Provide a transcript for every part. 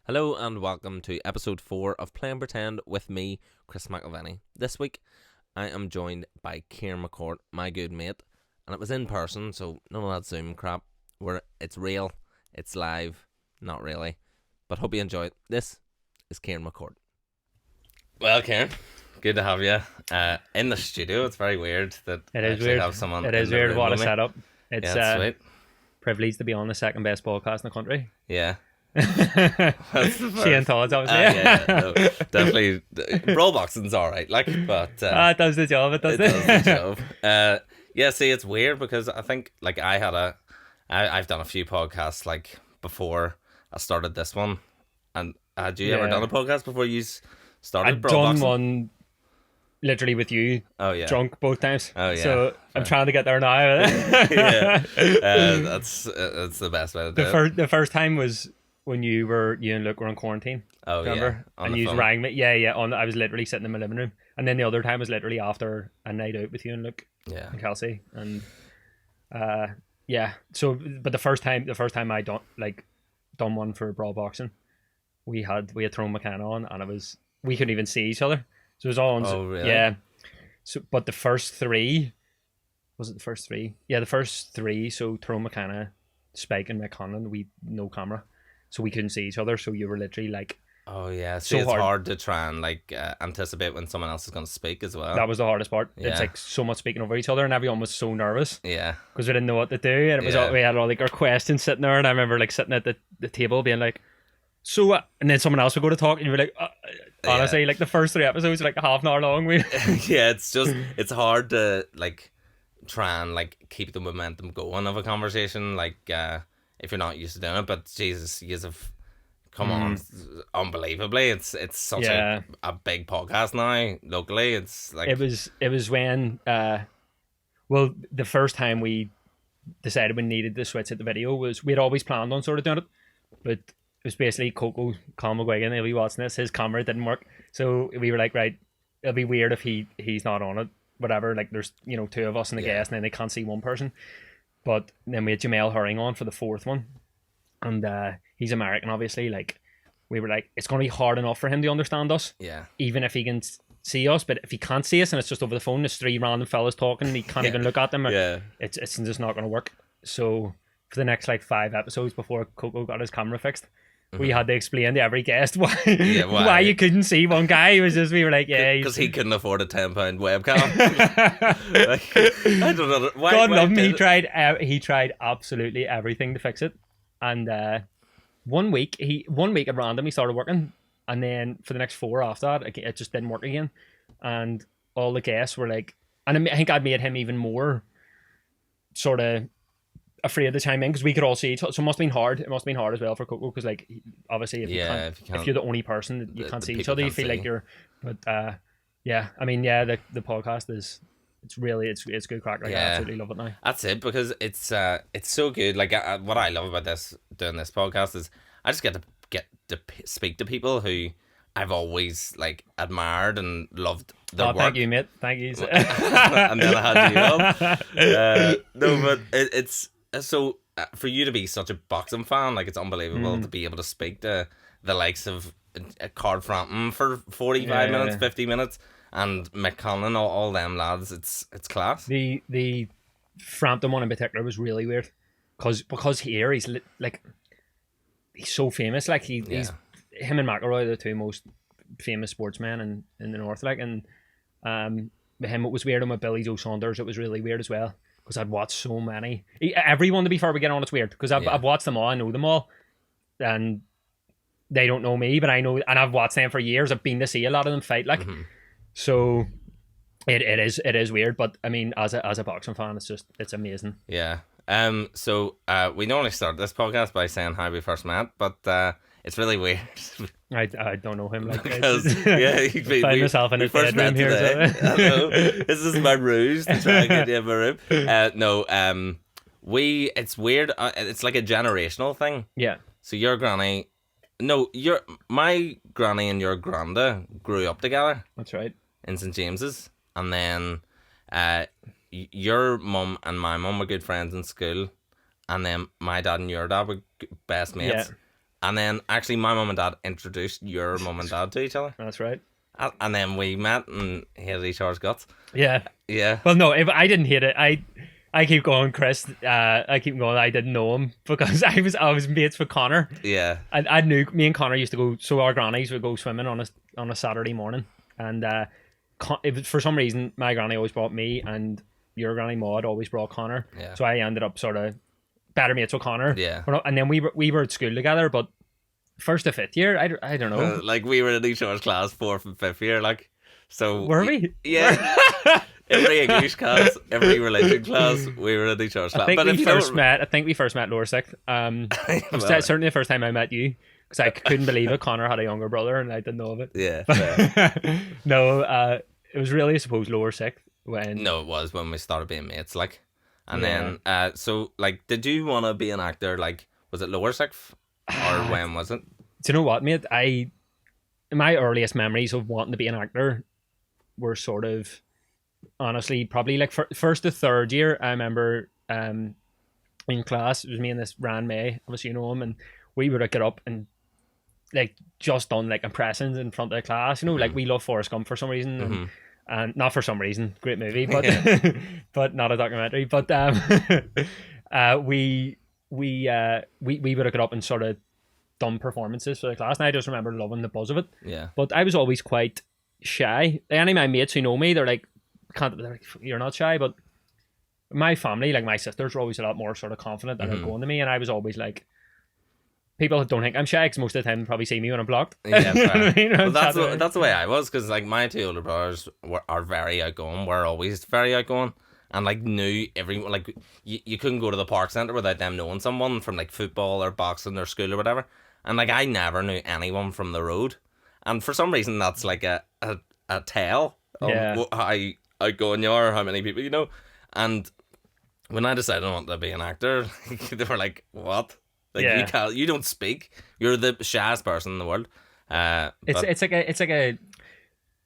Hello and welcome to episode 4 of Playing Pretend with me, Chris McIlvenny. This week, I am joined by Ciaran McCourt, my good mate, and it was in person, so none of that Zoom crap, where it's real, it's live, not really, but hope you enjoy it. This is Ciaran McCourt. Well, Ciaran, good to have you in the studio. It's very weird that it I is actually weird. have someone It in is the weird. room What a with me. setup! It's Yeah, sweet. privileged to be on the second best podcast in the country. Yeah. That's the Shane Todd's obviously. no, definitely. Brawl Boxing's alright, but it does the job. It does the job. Yeah, see, it's weird because I think like I've done a few podcasts like before I started this one, and had you ever done a podcast before you started I've Brawl done Boxing? one literally with you. Oh yeah, Drunk both times. Oh yeah. So I'm trying to get there now. Yeah, that's the best way to do it. The first time was when you and Luke were in quarantine. Oh remember? yeah, and you rang me. Yeah. I was literally sitting in my living room, and then the other time was literally after a night out with you and Luke. Yeah. And Kelsey, and yeah. So, but the first time I done one for Brawl Boxing, we had thrown McCann on, and we couldn't even see each other. So it was all on. Oh really? Yeah. So, but the first three, was it the first three? Yeah, the first three. So Tyrone McCann, Spike, and McConnell, we no camera, so we couldn't see each other. So you were literally like. Oh yeah, see, it's hard to try and anticipate when someone else is going to speak as well. That was the hardest part. Yeah. It's like so much speaking over each other, and everyone was so nervous. Yeah, because we didn't know what to do, and it was all, we had all like our questions sitting there, and I remember like sitting at the table being like, so, and then someone else would go to talk, and you were like, honestly, like the first 3 episodes were like half an hour long. Yeah, it's hard to like try and like keep the momentum going of a conversation, if you're not used to doing it. But Jesus, you have come on, unbelievably. It's such a big podcast now locally. It's like it was when well, the first time we decided we needed to switch at the video was we'd always planned on sort of doing it, but it was basically Colin McGuigan, he'll be watching this, his camera didn't work, so we were like, right, it'll be weird if he's not on it, whatever, like there's 2 of us and the guest, and then they can't see one person. But then we had Jamel Herring on for the 4th one, and he's American, obviously. Like, we were like, it's going to be hard enough for him to understand us. Yeah. Even if he can see us, but if he can't see us and it's just over the phone, there's 3 random fellas talking, and he can't even look at them. It's just not going to work. So for the next 5 episodes before Coco got his camera fixed, we had to explain to every guest why you couldn't see one guy. It was just, we were like, because he couldn't afford a £10 webcam. I don't know. God love him. He tried absolutely everything to fix it, and one week at random he started working, and then for the next 4 after that it just didn't work again, and all the guests were like, and I think I'd made him even more sort of afraid to chime in because we could all see each other. So it must have been hard. It must have been hard as well for Coco because obviously if you're the only person that you can't see each other, you feel like you're. But the podcast is it's good crack. I absolutely love it now. That's it, because it's so good. Like what I love about doing this podcast is I just get to speak to people who I've always admired and loved their work. Thank you, mate. Thank you. And then I had you on. No, but it's so for you to be such a boxing fan, it's unbelievable to be able to speak to the likes of Card Frampton for 45 minutes, 50 minutes, and McConnell, all them lads. It's class. The Frampton one in particular was really weird because here he's he's so famous. He's him and McElroy are the 2 most famous sportsmen in the north. And with him it was weird, and with Billy Joe Saunders it was really weird as well, because I'd watched so many. Everyone, to be fair, we get on, it's weird because I've watched them all, I know them all, and they don't know me, but I know, and I've watched them for years. I've been to see a lot of them fight, so it is weird. But I mean, as a boxing fan, it's amazing. Yeah. So we normally start this podcast by saying how we first met, but it's really weird. I don't know him because I find myself in his bedroom here. So. I know. This is my ruse to try and get you in my room. It's weird. It's like a generational thing. Yeah. So my granny and your granda grew up together. That's right. In St James's, and then your mum and my mum were good friends in school, and then my dad and your dad were best mates. Yeah. And then actually my mum and dad introduced your mum and dad to each other. That's right. And then we met and hated each other's guts. Yeah. Yeah. Well, no, I didn't hate it. I keep going, Chris. I keep going. I didn't know him because I was mates with Connor. Yeah. I knew me and Connor used to go. So our grannies would go swimming on a Saturday morning, and it was, for some reason my granny always brought me, and your granny Maud always brought Connor. Yeah. So I ended up sort of better mates with Connor. Yeah. And then we were at school together, but first to fifth year, I don't know. Like we were in each other's class, 4th and 5th year, like. So were we? Yeah. Every English class, every religion class, we were in each other's class. I think we first met lower sixth. Certainly the first time I met you, because I couldn't believe it. Connor had a younger brother, and I didn't know of it. Yeah. No, it was really, I suppose, lower sixth when. No, it was when we started being mates, like, and then so like, did you want to be an actor? Like, was it lower sixth, or when was it? Do you know what, mate? My earliest memories of wanting to be an actor were sort of, honestly, probably like first to third year. I remember in class, it was me and this Rand May, obviously you know him, and we would get up and like just done like impressions in front of the class, you know, like we love Forrest Gump for some reason, and not for some reason, great movie, but but not a documentary, but we would have got up and sort of done performances for the class, and I just remember loving the buzz of it. Yeah. But I was always quite shy. Any of my mates who know me, they're like, you're not shy, but my family, like my sisters, were always a lot more sort of confident and outgoing to me, and I was always like, people don't think I'm shy because most of the time they probably see me when I'm blocked. Yeah, You know what I mean? well, that's the way I was, because like my two older brothers are very outgoing. We're always very outgoing, and like knew everyone. Like you couldn't go to the park centre without them knowing someone from like football or boxing or school or whatever. And like I never knew anyone from the road, and for some reason that's like a tell of how outgoing you are, or how many people you know. And when I decided I wanted to be an actor, they were like, "What? Like you don't speak. You're the shyest person in the world." It's like a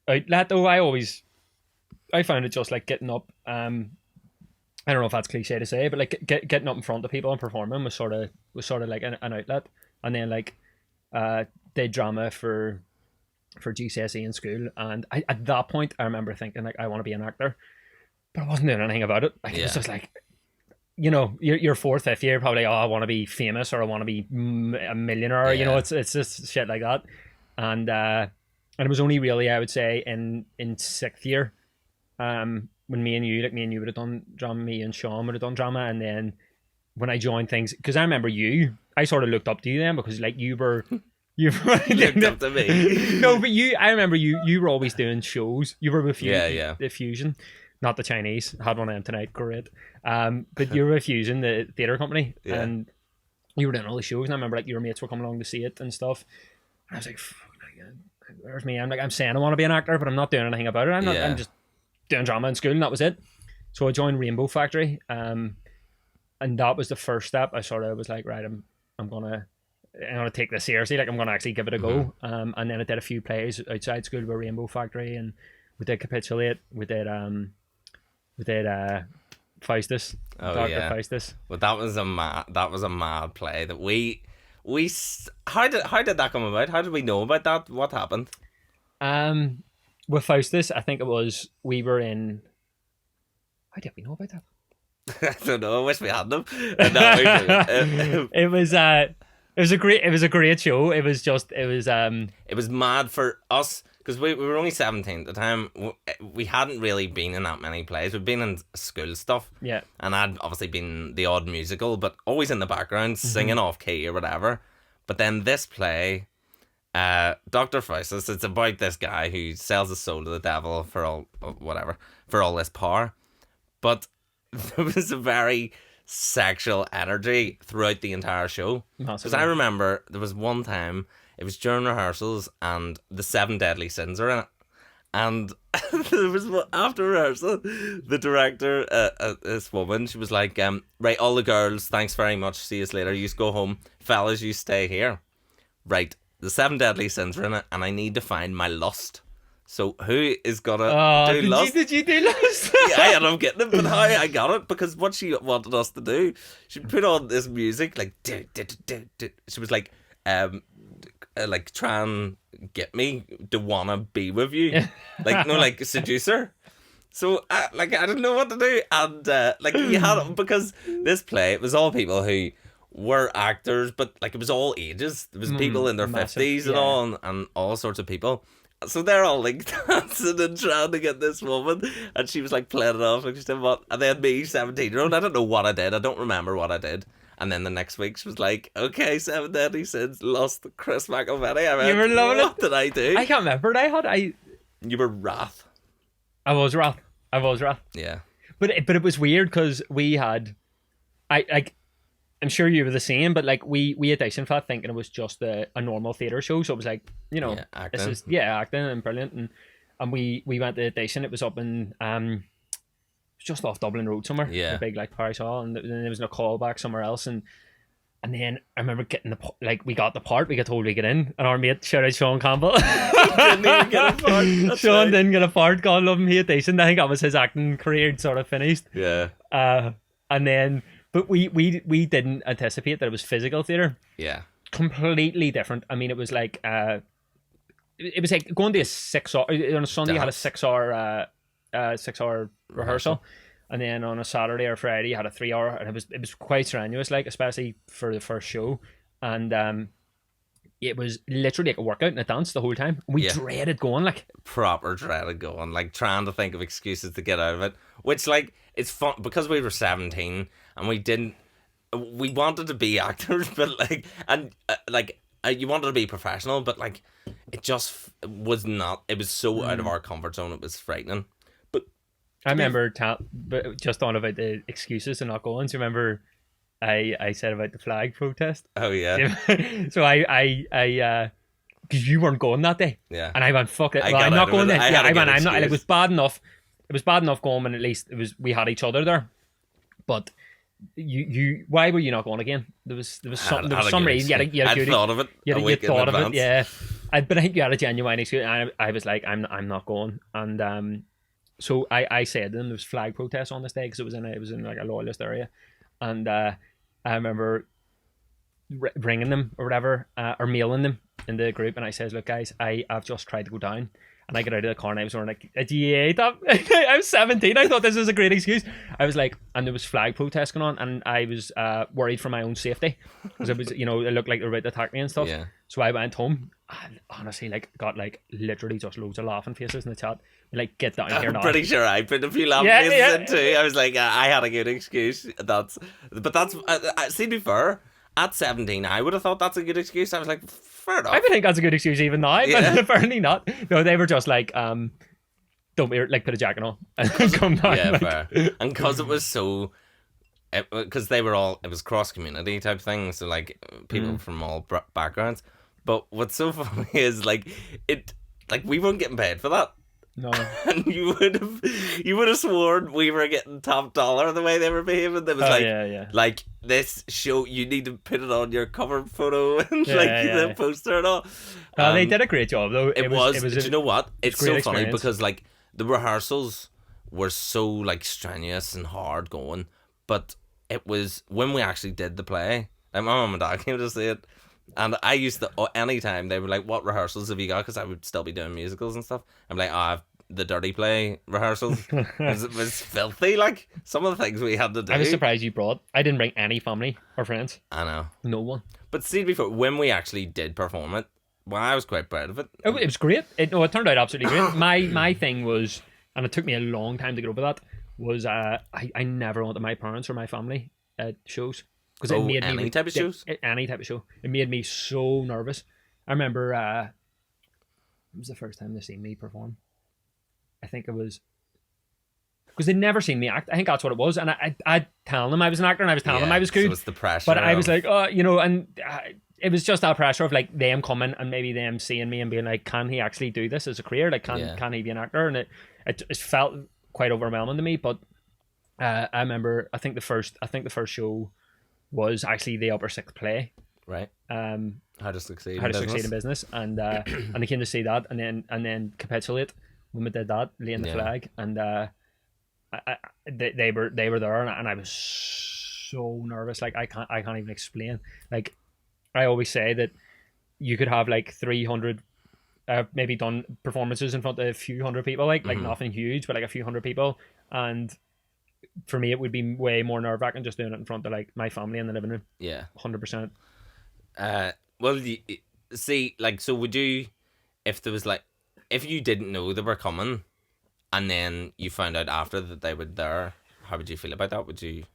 outlet though. I found it just like getting up. I don't know if that's cliche to say, but like getting up in front of people and performing was sort of like an outlet. And then like did drama for GCSE in school, and at that point I remember thinking like I want to be an actor, but I wasn't doing anything about it. Like it was just like, you know, your 4th, 5th year probably, I want to be famous or I want to be a millionaire. You know, it's just shit like that. And it was only really, I would say, in 6th year, when me and you would have done drama, me and Sean would have done drama, and then when I joined things, because I remember I sort of looked up to you then, because like you looked up to me. No, but I remember you were always doing shows. You were with the Fusion, not the Chinese. I had one of them tonight, great. But you were with Fusion, the theatre company, and you were doing all the shows, and I remember like your mates were coming along to see it and stuff. And I was like, where's me? I'm saying I want to be an actor, but I'm not doing anything about it. I'm just doing drama in school, and that was it. So I joined Rainbow Factory, and that was the first step. I sort of was like, right, I'm gonna take this seriously. Like I'm gonna actually give it a go. And then I did a few plays outside school with Rainbow Factory, and we did Capitulate. We did Faustus. Dr. Faustus. Well, that was a mad play that we how did that come about? How did we know about that? What happened? With Faustus, I think it was we were in. How did we know about that? I don't know. I wish we had them. It was a great show. It was mad for us because we were only 17 at the time. We hadn't really been in that many plays. We'd been in school stuff. Yeah. And I'd obviously been the odd musical, but always in the background, singing off key or whatever. But then this play, Dr. Faustus, it's about this guy who sells his soul to the devil for all this power. But there was a very sexual energy throughout the entire show. Because I remember there was one time, it was during rehearsals, and the 7 deadly sins are in it. And there was after rehearsal, the director, this woman, she was like, right, all the girls, thanks very much, see you later, you go home, fellas, you stay here. Right, the 7 deadly sins are in it, and I need to find my lust. So who is gonna do lust? Did you do lust? Yeah, I ended up getting it, but how I got it, because what she wanted us to do, she put on this music, like, she was like, like try and get me to wanna be with you, like no, like seducer. So I didn't know what to do, and like you had, because this play, it was all people who were actors, but like it was all ages. There was people in their massive, 50s and all, and all sorts of people. So they're all like dancing and trying to get this woman, and she was like playing it off like she didn't want. And then me, 17-year-old, I don't know what I did. I don't remember what I did. And then the next week she was like, "Okay, 7 deadly sins, lost Chris McIlvenny." I went, You were loving what did I do? I can't remember. You were wrath. I was wrath. Yeah. But it was weird because we had, I'm sure you were the same, but like we auditioned for that thinking it was just a normal theatre show. So it was like, you know, acting. Acting and brilliant. And we went to audition. It was up in just off Dublin Road somewhere. Yeah. A big like parish hall, and then there was no callback somewhere else. And then I remember getting we got the part. We got told we get in, and our mate, shout out Sean Campbell, Didn't even get a part. Sean didn't get a part. God love him, he auditioned. I think that was his acting career sort of finished. Yeah. And then, but we didn't anticipate that it was physical theatre. Yeah. Completely different. I mean, it was like it was like going to a 6 hour on a Sunday. You had a 6 hour 6 hour rehearsal. And then on a Saturday or Friday, you had a 3 hour, and it was quite strenuous, like, especially for the first show. And it was literally like a workout and a dance the whole time. We dreaded going, like, proper dreaded going, like trying to think of excuses to get out of it. Which, like, it's fun because we were 17 and we wanted to be actors, but like, and you wanted to be professional, but like, it just was not. It was so out of our comfort zone. It was frightening. I remember just on about the excuses and not going. So remember, I said about the flag protest. Oh yeah. So I because you weren't going that day. Yeah. And I went, fuck it. I'm not going there. I went. I'm not. Like, it was bad enough. It was bad enough going, and at least we had each other there. But you why were you not going again? There was some reason. I thought of it. You thought of it. Yeah. But I think you had a genuine excuse. And I was like, I'm not going. And so I said to them there was flag protests on this day because it was in like a loyalist area, and I remember ringing them or whatever, or mailing them in the group, and I says, look guys, I've just tried to go down, and I got out of the car and I was like, do you hate that? I was 17. I thought this was a great excuse. I was like, and there was flag protests going on, and I was worried for my own safety because it was, you know, it looked like they were about to attack me and stuff. Yeah. So I went home and honestly, like, got like literally just loads of laughing faces in the chat. Like, get down here now. I'm pretty sure I put a few laughing faces in too. I was like, I had a good excuse. That's see, to be fair, at 17, I would have thought that's a good excuse. I was like, fair enough. I would think that's a good excuse even now, but apparently not. No, they were just like, don't be like, put a jacket on and come down. Yeah, like. fair. And because it was so, because they were all, it was cross community type thing, so like people from all backgrounds. But what's so funny is like we weren't getting paid for that. No. And you would have sworn we were getting top dollar the way they were behaving. It was like this show, you need to put it on your cover photo and the poster and all. They did a great job though. It was do you know what? It's so funny experience. because like the rehearsals were so like strenuous and hard going, but it was when we actually did the play. Like my mum and dad came to see it. And I used to, anytime they were like, what rehearsals have you got? Because I would still be doing musicals and stuff. I'm like, I have the Dirty Play rehearsals. It was filthy, like, some of the things we had to do. I was surprised you brought. I didn't bring any family or friends. I know. No one. But see, before, when we actually did perform it, well, I was quite proud of it. It was great. It turned out absolutely great. My thing was, and it took me a long time to get over that, was I never wanted my parents or my family at shows. Because it made any type of shows? Any type of show. It made me so nervous. I remember it was the first time they seen me perform. I think it was because they'd never seen me act. I think that's what it was. And I'd tell them I was an actor and I was telling them I was good. So it's the pressure. But I was like, you know, and it was just that pressure of like them coming and maybe them seeing me and being like, can he actually do this as a career? Like, can he be an actor? And it felt quite overwhelming to me. But I remember, I think the first show was actually the upper sixth play, right? How to succeed in business, and they came to see that, and then capitulate when we did that, laying the flag, and they were there, and I was so nervous, like I can't even explain. Like I always say that you could have like 300 maybe done performances in front of a few hundred people, like nothing huge, but like a few hundred people. And for me, it would be way more nerve-wracking just doing it in front of like my family in the living room. Yeah. 100%. Well, see, like, so would you, if there was like, if you didn't know they were coming and then you found out after that they were there, how would you feel about that? Would you?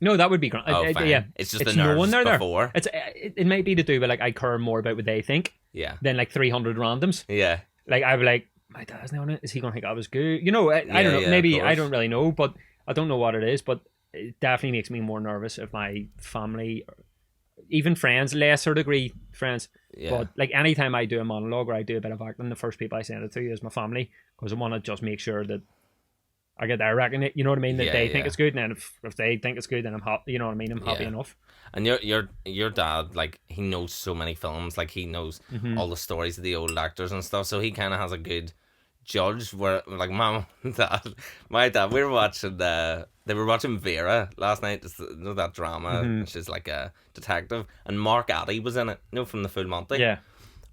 No, that would be great. Oh, fine. Yeah, it's just the nerves before. It might be to do with like I care more about what they think. Yeah. Than like 300 randoms. Yeah. Like I'd be like, my dad's not on it. Is he gonna think I was good? You know, I don't know. Maybe I don't really know, but I don't know what it is. But it definitely makes me more nervous if my family, even friends, lesser degree friends. Yeah. But like anytime I do a monologue or I do a bit of acting, the first people I send it to is my family, because I want to just make sure that I get their recognition. You know what I mean? That they think it's good, and then if they think it's good, then I'm happy. You know what I mean? I'm happy enough. And your dad, like, he knows so many films, like he knows all the stories of the old actors and stuff, so he kind of has a good judge. Where like my dad, we were watching they were watching Vera last night. You know, that drama. She's like a detective, and Mark Addy was in it. You know, from the Full Monty. Yeah.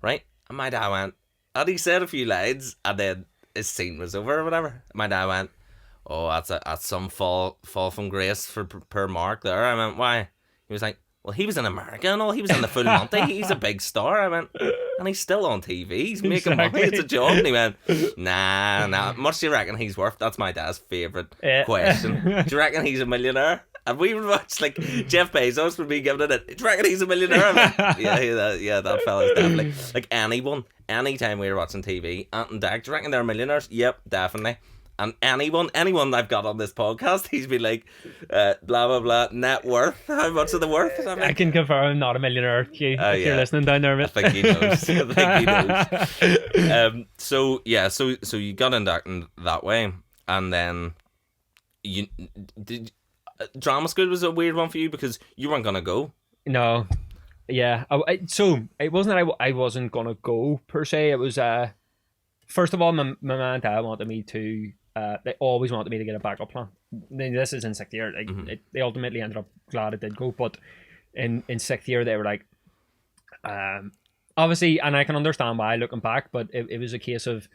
Right. And my dad went, and he said a few lines, and then his scene was over or whatever. My dad went, "Oh, that's some fall from grace for poor Mark there." I went, "Why?" He was like, "Well, he was in America and all. He was in the Full Monty. He's a big star." I went, "And he's still on TV. He's making money. It's a job." And he went, Nah. Much do you reckon he's worth?" That's my dad's favourite question. "Do you reckon he's a millionaire?" And we would watch, like, Jeff Bezos would be giving it. "Do you reckon he's a millionaire?" Went, that fella's definitely. Like, anytime we were watching TV, Ant and Dec, "Do you reckon they're millionaires?" "Yep, definitely." And anyone I've got on this podcast, he's been like, blah, blah, blah, net worth. How much are the worth? I can confirm I'm not a millionaire, if you're listening down there, mate. I think he knows. So you got into acting that way. And then drama school was a weird one for you because you weren't going to go. No. Yeah. So it wasn't that I wasn't going to go, per se. It was, first of all, my mum and dad wanted me to... they always wanted me to get a backup plan. This is in 6th year. Like, they ultimately ended up glad it did go, but in 6th year they were like, obviously, and I can understand why looking back, but it was a case of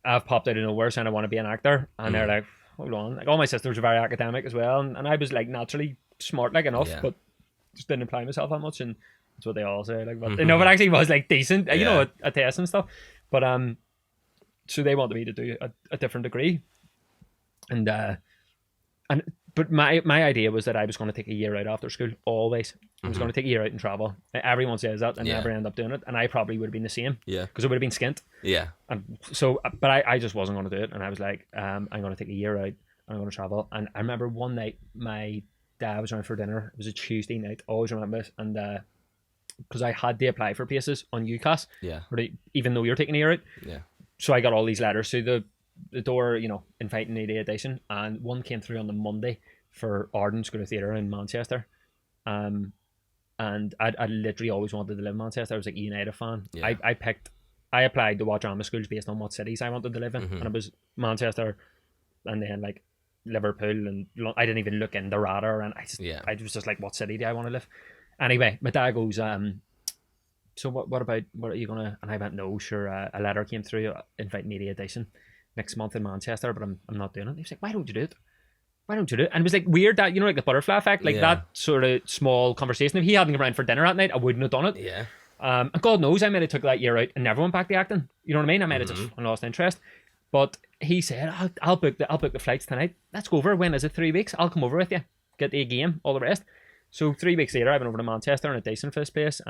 I've popped out of nowhere saying I want to be an actor, and they're like, hold on, like all my sisters are very academic as well, and I was like naturally smart like enough, but just didn't apply myself that much, and that's what they all say. Like, but no, but actually was like decent, you know, a test and stuff, but so they wanted me to do a different degree, but my idea was that I was going to take a year out after school. Always, I was going to take a year out and travel. Everyone says that, and never end up doing it. And I probably would have been the same. Yeah, because it would have been skint. Yeah. And so, but I just wasn't going to do it, and I was like, I'm going to take a year out, and I'm going to travel. And I remember one night my dad was around for dinner. It was a Tuesday night. I always remember it, and because I had to apply for places on UCAS. Yeah. Even though you're taking a year out. Yeah. So I got all these letters through the door, you know, inviting me to audition, and one came through on the Monday for Arden School of Theatre in Manchester, and I literally always wanted to live in Manchester. I was like a United fan. Yeah. I applied to what drama schools based on what cities I wanted to live in, and it was Manchester, and then like Liverpool, and I didn't even look in the radar, and I was just like, what city do I want to live? Anyway, my dad goes, so what are you gonna? And I went, no, sure. A letter came through inviting me to audition next month in Manchester, but I'm not doing it. He was like, why don't you do it? Why don't you do it? And it was like weird that, you know, like the butterfly effect, like that sort of small conversation. If he hadn't come around for dinner that night, I wouldn't have done it. Yeah. And God knows I might have took that year out and never went back to acting. You know what I mean? I might have just lost interest. But he said, I'll book the flights tonight. Let's go over. When is it? 3 weeks? I'll come over with you. Get the game, all the rest. So 3 weeks later, I went over to Manchester and auditioned for this place.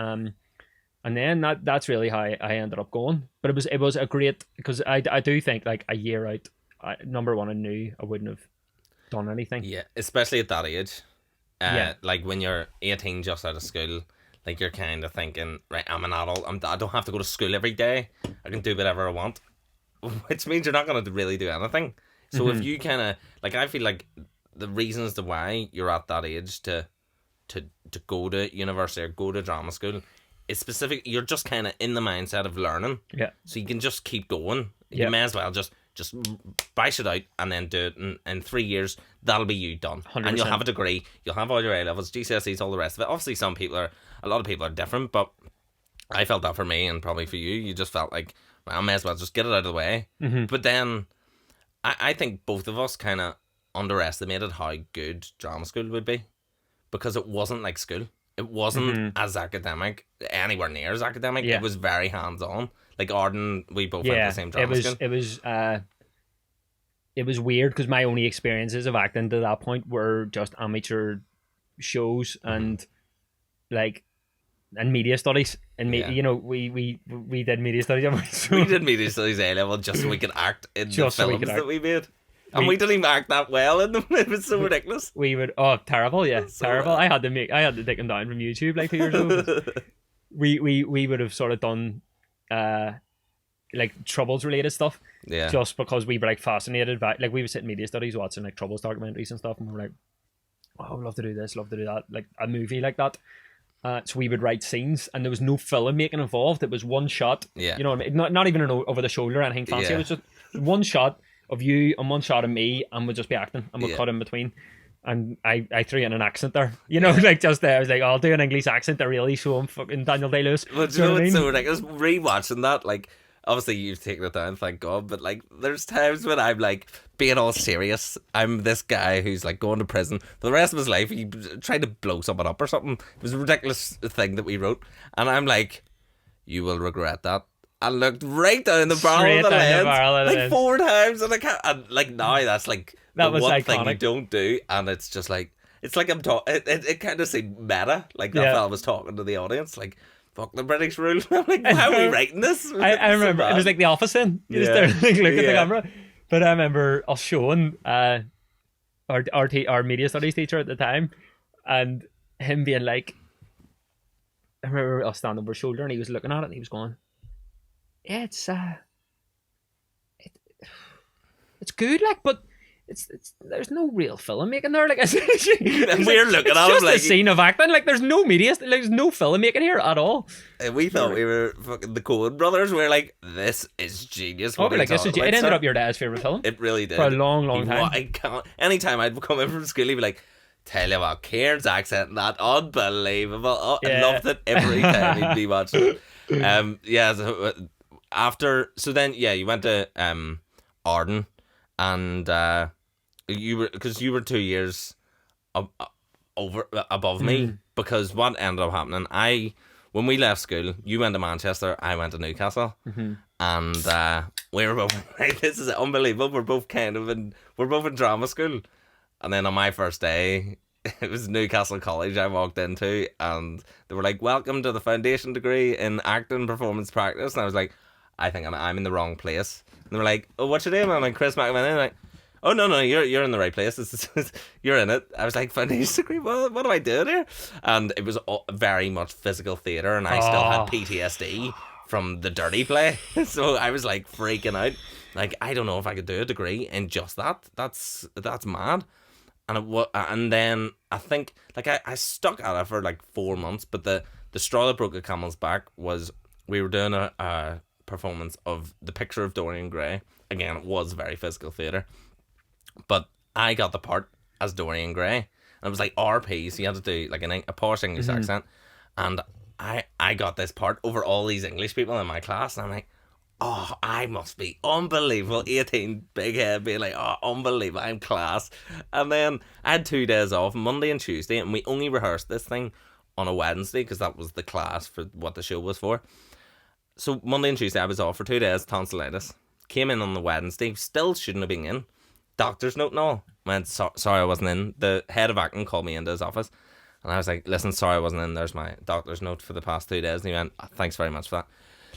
And then that's really how I ended up going. But it was a great, because I do think like a year out, number one, I knew I wouldn't have done anything. Yeah, especially at that age. Like when you're 18, just out of school, like you're kind of thinking, right, I'm an adult. I don't have to go to school every day. I can do whatever I want, which means you're not going to really do anything. So if you kind of, like, I feel like the reasons to why you're at that age to go to university or go to drama school, it's specific. You're just kind of in the mindset of learning. Yeah. So you can just keep going. You may as well just bash it out and then do it in 3 years. That'll be you done. 100%. And you'll have a degree. You'll have all your A levels, GCSEs, all the rest of it. Obviously, a lot of people are different, but I felt that for me, and probably for you. You just felt like, well, I may as well just get it out of the way. Mm-hmm. But then, I think both of us kind of underestimated how good drama school would be, because it wasn't like school. It wasn't as academic, anywhere near as academic. Yeah. It was very hands-on. Like Arden, we both went to the same drama school. It was weird because my only experiences of acting to that point were just amateur shows and and media studies. And you know, we did media studies. So we did media studies A-level just so we could act in the films that we made. And we didn't even act that well in them. It was so ridiculous. We would terrible, yeah, so terrible. Bad. I had to take them down from YouTube like 2 years ago. we would have sort of done like Troubles related stuff, just because we were like fascinated by, like, we would sit in media studies watching like Troubles documentaries and stuff, and we were like, oh, I'd love to do this, love to do that, like a movie like that. So we would write scenes, and there was no film making involved. It was one shot, you know what I mean? Not even an over the shoulder or anything fancy. It was just one shot of you and one shot of me, and we'd just be acting, and we'd cut in between. And I threw in an accent there, you know, like just there. I was like, I'll do an English accent to really show him fucking Daniel Day-Lewis. Well, do you know what's so ridiculous? Rewatching that, like, obviously you've taken it down, thank God, but like, there's times when I'm like being all serious. I'm this guy who's like going to prison for the rest of his life. He tried to blow someone up or something. It was a ridiculous thing that we wrote, and I'm like, you will regret that. I looked right down the barrel of the lens like 4 times, and I can't. And like now, that's like the one iconic thing you don't do, and it's just like, it's like I'm talking. It kind of seemed meta, like that fella was talking to the audience, like, fuck the British rule. I'm like, why are we writing this? I remember it was like The Office. You just there, like, look at the camera. But I remember us showing our media studies teacher at the time, and him being like, I remember us standing over his shoulder, and he was looking at it, and he was going, yeah, it's good, like, but it's there's no real filmmaking there, like. And we're looking at him just like a scene of acting, like there's no media, like, there's no filmmaking here at all. We thought we were fucking the Coen brothers. We were like, this is genius. It ended up your dad's favorite film. It really did for a long time. I can't. Anytime I'd come in from school, he'd be like, tell you what, Kieran's accent, that unbelievable. Oh, I loved it every time he'd be watching it. So then you went to Arden, and you were 2 years above me, because what ended up happening, when we left school, you went to Manchester, I went to Newcastle, and we were both like, this is unbelievable. We're both in drama school, and then on my first day, it was Newcastle College I walked into, and they were like, welcome to the foundation degree in acting performance practice, and I was like, I think I'm in the wrong place. And they were like, oh, what's your name? I'm like, Chris McIlvenny. Like, oh, no, you're in the right place. You're in it. I was like, foundation degree? What am I doing here? And it was very much physical theatre, and I still had PTSD from the dirty play. So I was like freaking out. Like, I don't know if I could do a degree in just that. That's mad. And then I think, like, I stuck at it for like 4 months, but the straw that broke the camel's back was we were doing a performance of The Picture of Dorian Gray. Again, it was very physical theatre, but I got the part as Dorian Gray, and it was like RP, so you had to do like a posh English accent, and I got this part over all these English people in my class, and I'm like, oh, I must be unbelievable. 18, big head, being like, oh, unbelievable, I'm class. And then I had 2 days off, Monday and Tuesday, and we only rehearsed this thing on a Wednesday because that was the class for what the show was for. So Monday and Tuesday I was off for 2 days, tonsillitis. Came in on the Wednesday, still shouldn't have been in. Doctor's note and all. Went, sorry I wasn't in. The head of acting called me into his office, and I was like, listen, sorry I wasn't in. There's my doctor's note for the past 2 days. And he went, thanks very much for that.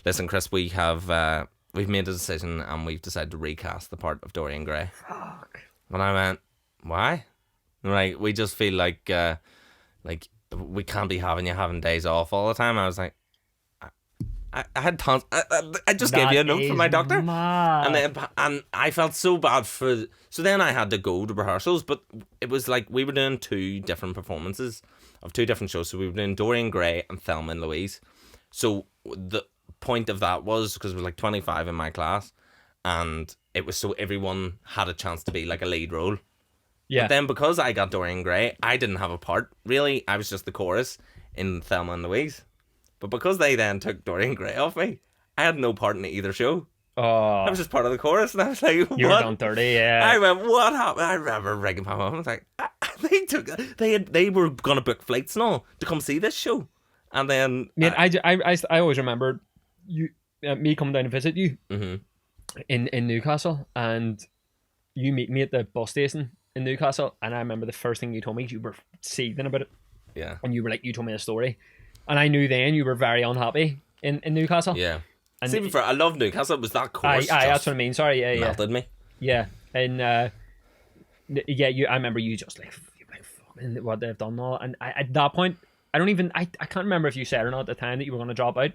Listen, Chris, we've made a decision, and we've decided to recast the part of Dorian Gray. Fuck. And I went, why? And like, we just feel like we can't be having you having days off all the time. I was like, I had tons. I just gave you a note from my doctor, and I felt so bad for. So then I had to go to rehearsals, but it was like we were doing 2 different performances of 2 different shows. So we were doing Dorian Gray and Thelma and Louise. So the point of that was because it was like 25 in my class, and it was so everyone had a chance to be like a lead role. Yeah. But then because I got Dorian Gray, I didn't have a part really. I was just the chorus in Thelma and Louise. But because they then took Dorian Gray off me, I had no part in either show. Oh, I was just part of the chorus, and I was like, "What?" You were done dirty, yeah. I went, "What happened?" I remember ringing my mum. I was like, "They were gonna book flights and all to come see this show," and then I always remember me coming down to visit you in Newcastle, and you meet me at the bus station in Newcastle, and I remember the first thing you told me, you were seething about it. Yeah. And you were like, you told me a story, and I knew then you were very unhappy in Newcastle. Yeah. And even I love Newcastle. It was that course. That's what I mean. Sorry, yeah, melted me. Yeah, and I remember you just like fucking what they've done all, and at that point, I can't remember if you said or not at the time that you were going to drop out,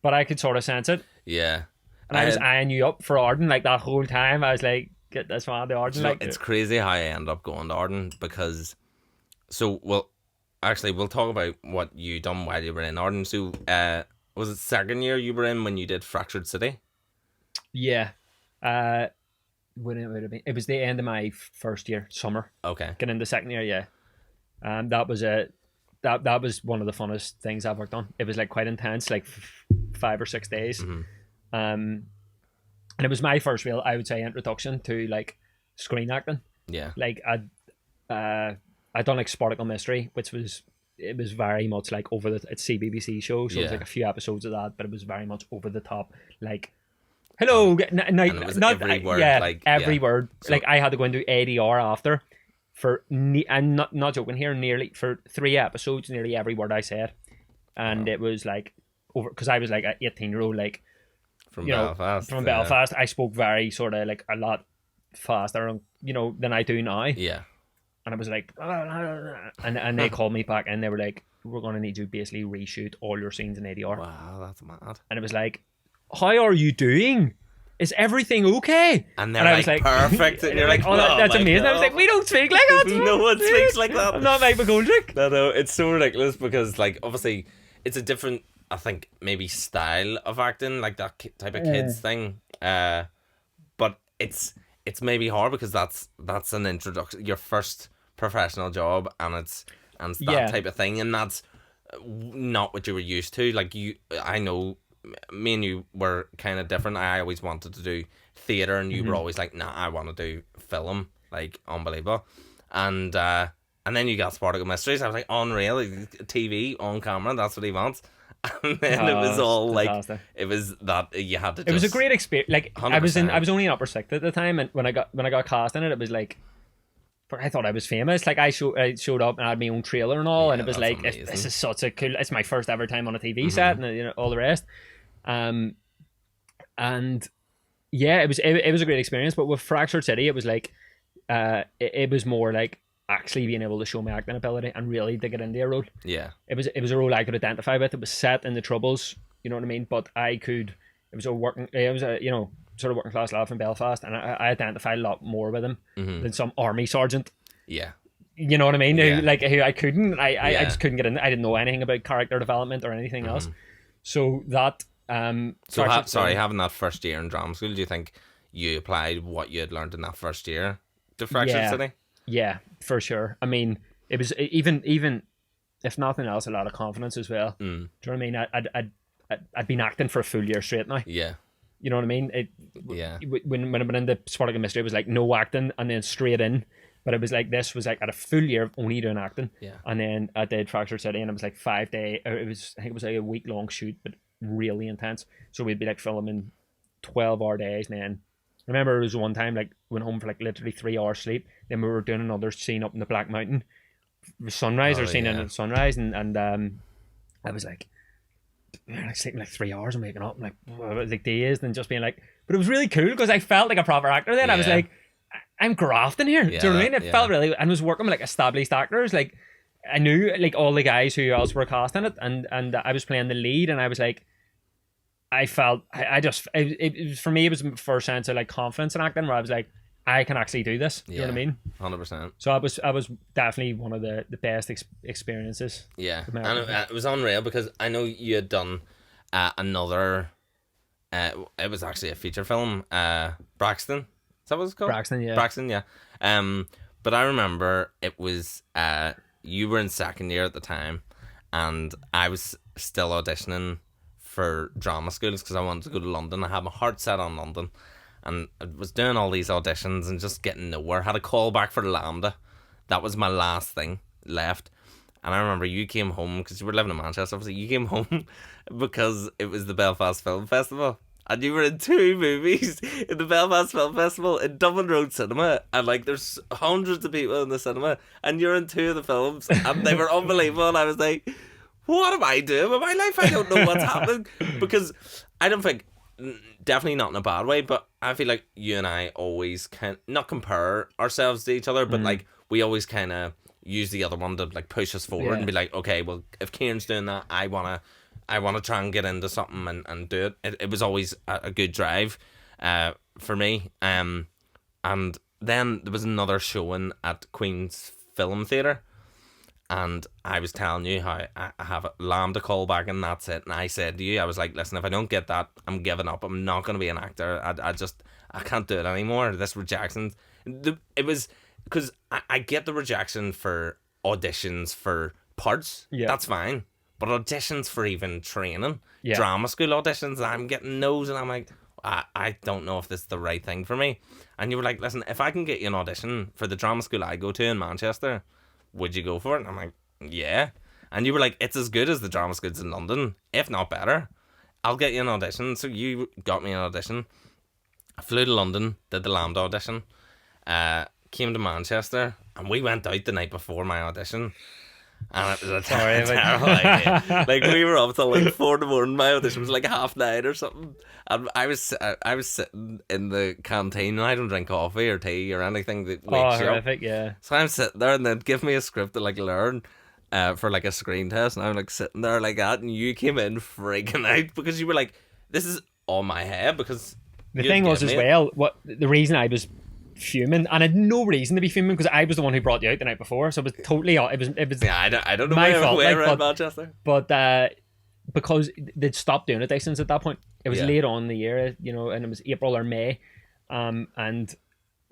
but I could sort of sense it. Yeah. And I was eyeing you up for Arden like that whole time. I was like, get this one to Arden. Like, it's crazy how I end up going to Arden because, we'll talk about what you done while you were in Arden. So, was it second year you were in when you did Fractured City? Yeah. When it would have been, it was the end of my first year, summer. Okay. Getting into second year, yeah. That was that was one of the funnest things I've worked on. It was like quite intense, like 5 or 6 days. And it was my first real, I would say, introduction to like screen acting. Yeah. Like I'd done like Sparkle Mystery, which was very much like it's CBBC show, so it was like a few episodes of that, but it was very much over the top, like hello, every word, every word. So, like I had to go into ADR after I'm not joking here, nearly for 3 episodes, nearly every word I said, and it was like over because I was like an 18-year-old, like from Belfast. I spoke very sort of like a lot faster, than I do now. Yeah. And I was like, and they called me back and they were like, we're going to need to basically reshoot all your scenes in ADR. Wow, that's mad. And it was like, how are you doing? Is everything okay? And they're like, perfect. And you're like, oh, that's amazing. God. I was like, we don't speak like that. No one speaks like that. I'm not Mike McGoldrick. No, it's so ridiculous because, like, obviously, it's a different, I think, maybe style of acting, like that type of kids thing. But it's maybe hard because that's an introduction, your first professional job, and it's that type of thing, and that's not what you were used to. Like I know me and you were kind of different. I always wanted to do theatre, and you were always like, nah, I want to do film. Like, unbelievable. And then you got Spartacus Mysteries. I was like, unreal, TV on camera, that's what he wants. And then it was all fantastic. Like, it was that you had to. It was a great experience. Like 100%. I was only in upper sixth at the time, and when I got cast in it, it was like, I thought I was famous. Like I showed up and I had my own trailer and all, and it was like, this is such a cool. It's my first ever time on a TV set, and all the rest. And yeah, it was a great experience. But with Fractured City, it was like, it was more like actually being able to show my acting ability and really to get into a role. Yeah. It was a role I could identify with. It was set in the Troubles, you know what I mean? But it was a working class lad from Belfast, and I identified a lot more with him than some army sergeant. Yeah. You know what I mean? Who I couldn't, I just couldn't get in. I didn't know anything about character development or anything else. So that, having that first year in drama school, do you think you applied what you had learned in that first year to Fractured City? Yeah, for sure. I mean, it was even if nothing else, a lot of confidence as well. Do you know what I mean? I'd been acting for a full year straight now. Yeah. You know what I mean? When I went into Spartacus Mystery, it was like no acting and then straight in. But it was like, this was like at a full year of only doing acting. Yeah. And then I did Fractured City, and it was like 5 day. I think it was like a week long shoot, but really intense. So we'd be like filming 12-hour days, and then I remember it was one time like went home for like literally 3 hours sleep. Then we were doing another scene up in the Black Mountain, sunrise in the sunrise, and I was like, man, I sleeping like 3 hours and waking up like dazed and just being like, but it was really cool because I felt like a proper actor then. I was like, I'm grafting here. Do you know what I mean? It felt really, and I was working with like established actors. Like I knew like all the guys who else were cast in it, and I was playing the lead, and I was like, I felt it was, for me, it was my first sense of like confidence in acting, where I was like, I can actually do this. You know what I mean? 100%. So I was definitely one of the best experiences. Yeah, and it was unreal because I know you had done another. It was actually a feature film. Braxton. Is that what it's called? Braxton, yeah. But I remember it was you were in second year at the time, and I was still auditioning for drama schools because I wanted to go to London. I had my heart set on London, and I was doing all these auditions and just getting nowhere. Had a call back for Lambda. That was my last thing left. And I remember you came home, because you were living in Manchester, obviously. You came home because it was the Belfast Film Festival. And you were in 2 movies in the Belfast Film Festival in Dublin Road Cinema. And like, there's hundreds of people in the cinema. And you're in 2 of the films. And they were unbelievable. And I was like, what am I doing with my life? I don't know what's happening. Because I don't think, definitely not in a bad way, but I feel like you and I always not compare ourselves to each other, but like, we always kind of use the other one to like push us forward and be like, okay, well, if Ciaran's doing that, I wanna try and get into something and do it. It was always a good drive for me. And then there was another showing at Queen's Film Theatre, and I was telling you how I have a Lambda call back and that's it. And I said to you, I was like, listen, if I don't get that, I'm giving up. I'm not going to be an actor. I can't do it anymore. This rejection. It was because I get the rejection for auditions for parts. Yeah. That's fine. But auditions for even training, drama school auditions, I'm getting those, and I'm like, I don't know if this is the right thing for me. And you were like, listen, if I can get you an audition for the drama school I go to in Manchester, would you go for it? And I'm like, yeah. And you were like, it's as good as the drama schools in London, if not better. I'll get you an audition. So you got me an audition. I flew to London, did the Lambda audition, came to Manchester, and we went out the night before my audition. And it was a terrible idea. Like, we were up till like 4 in the morning. My audition was like 9:30 or something. And I was sitting in the canteen, and I don't drink coffee or tea or anything that wakes you up. Yeah. So I'm sitting there, and they'd give me a script to like learn for like a screen test, and I'm like sitting there like that, and you came in freaking out because you were like, this is on my head, because the thing was as well, what the reason I was fuming, and I had no reason to be fuming because I was the one who brought you out the night before, so it was totally it was yeah, I don't know my where fault, around Manchester, but because they'd stopped doing it since at that point. It was late on in the year, you know, and it was April or May, and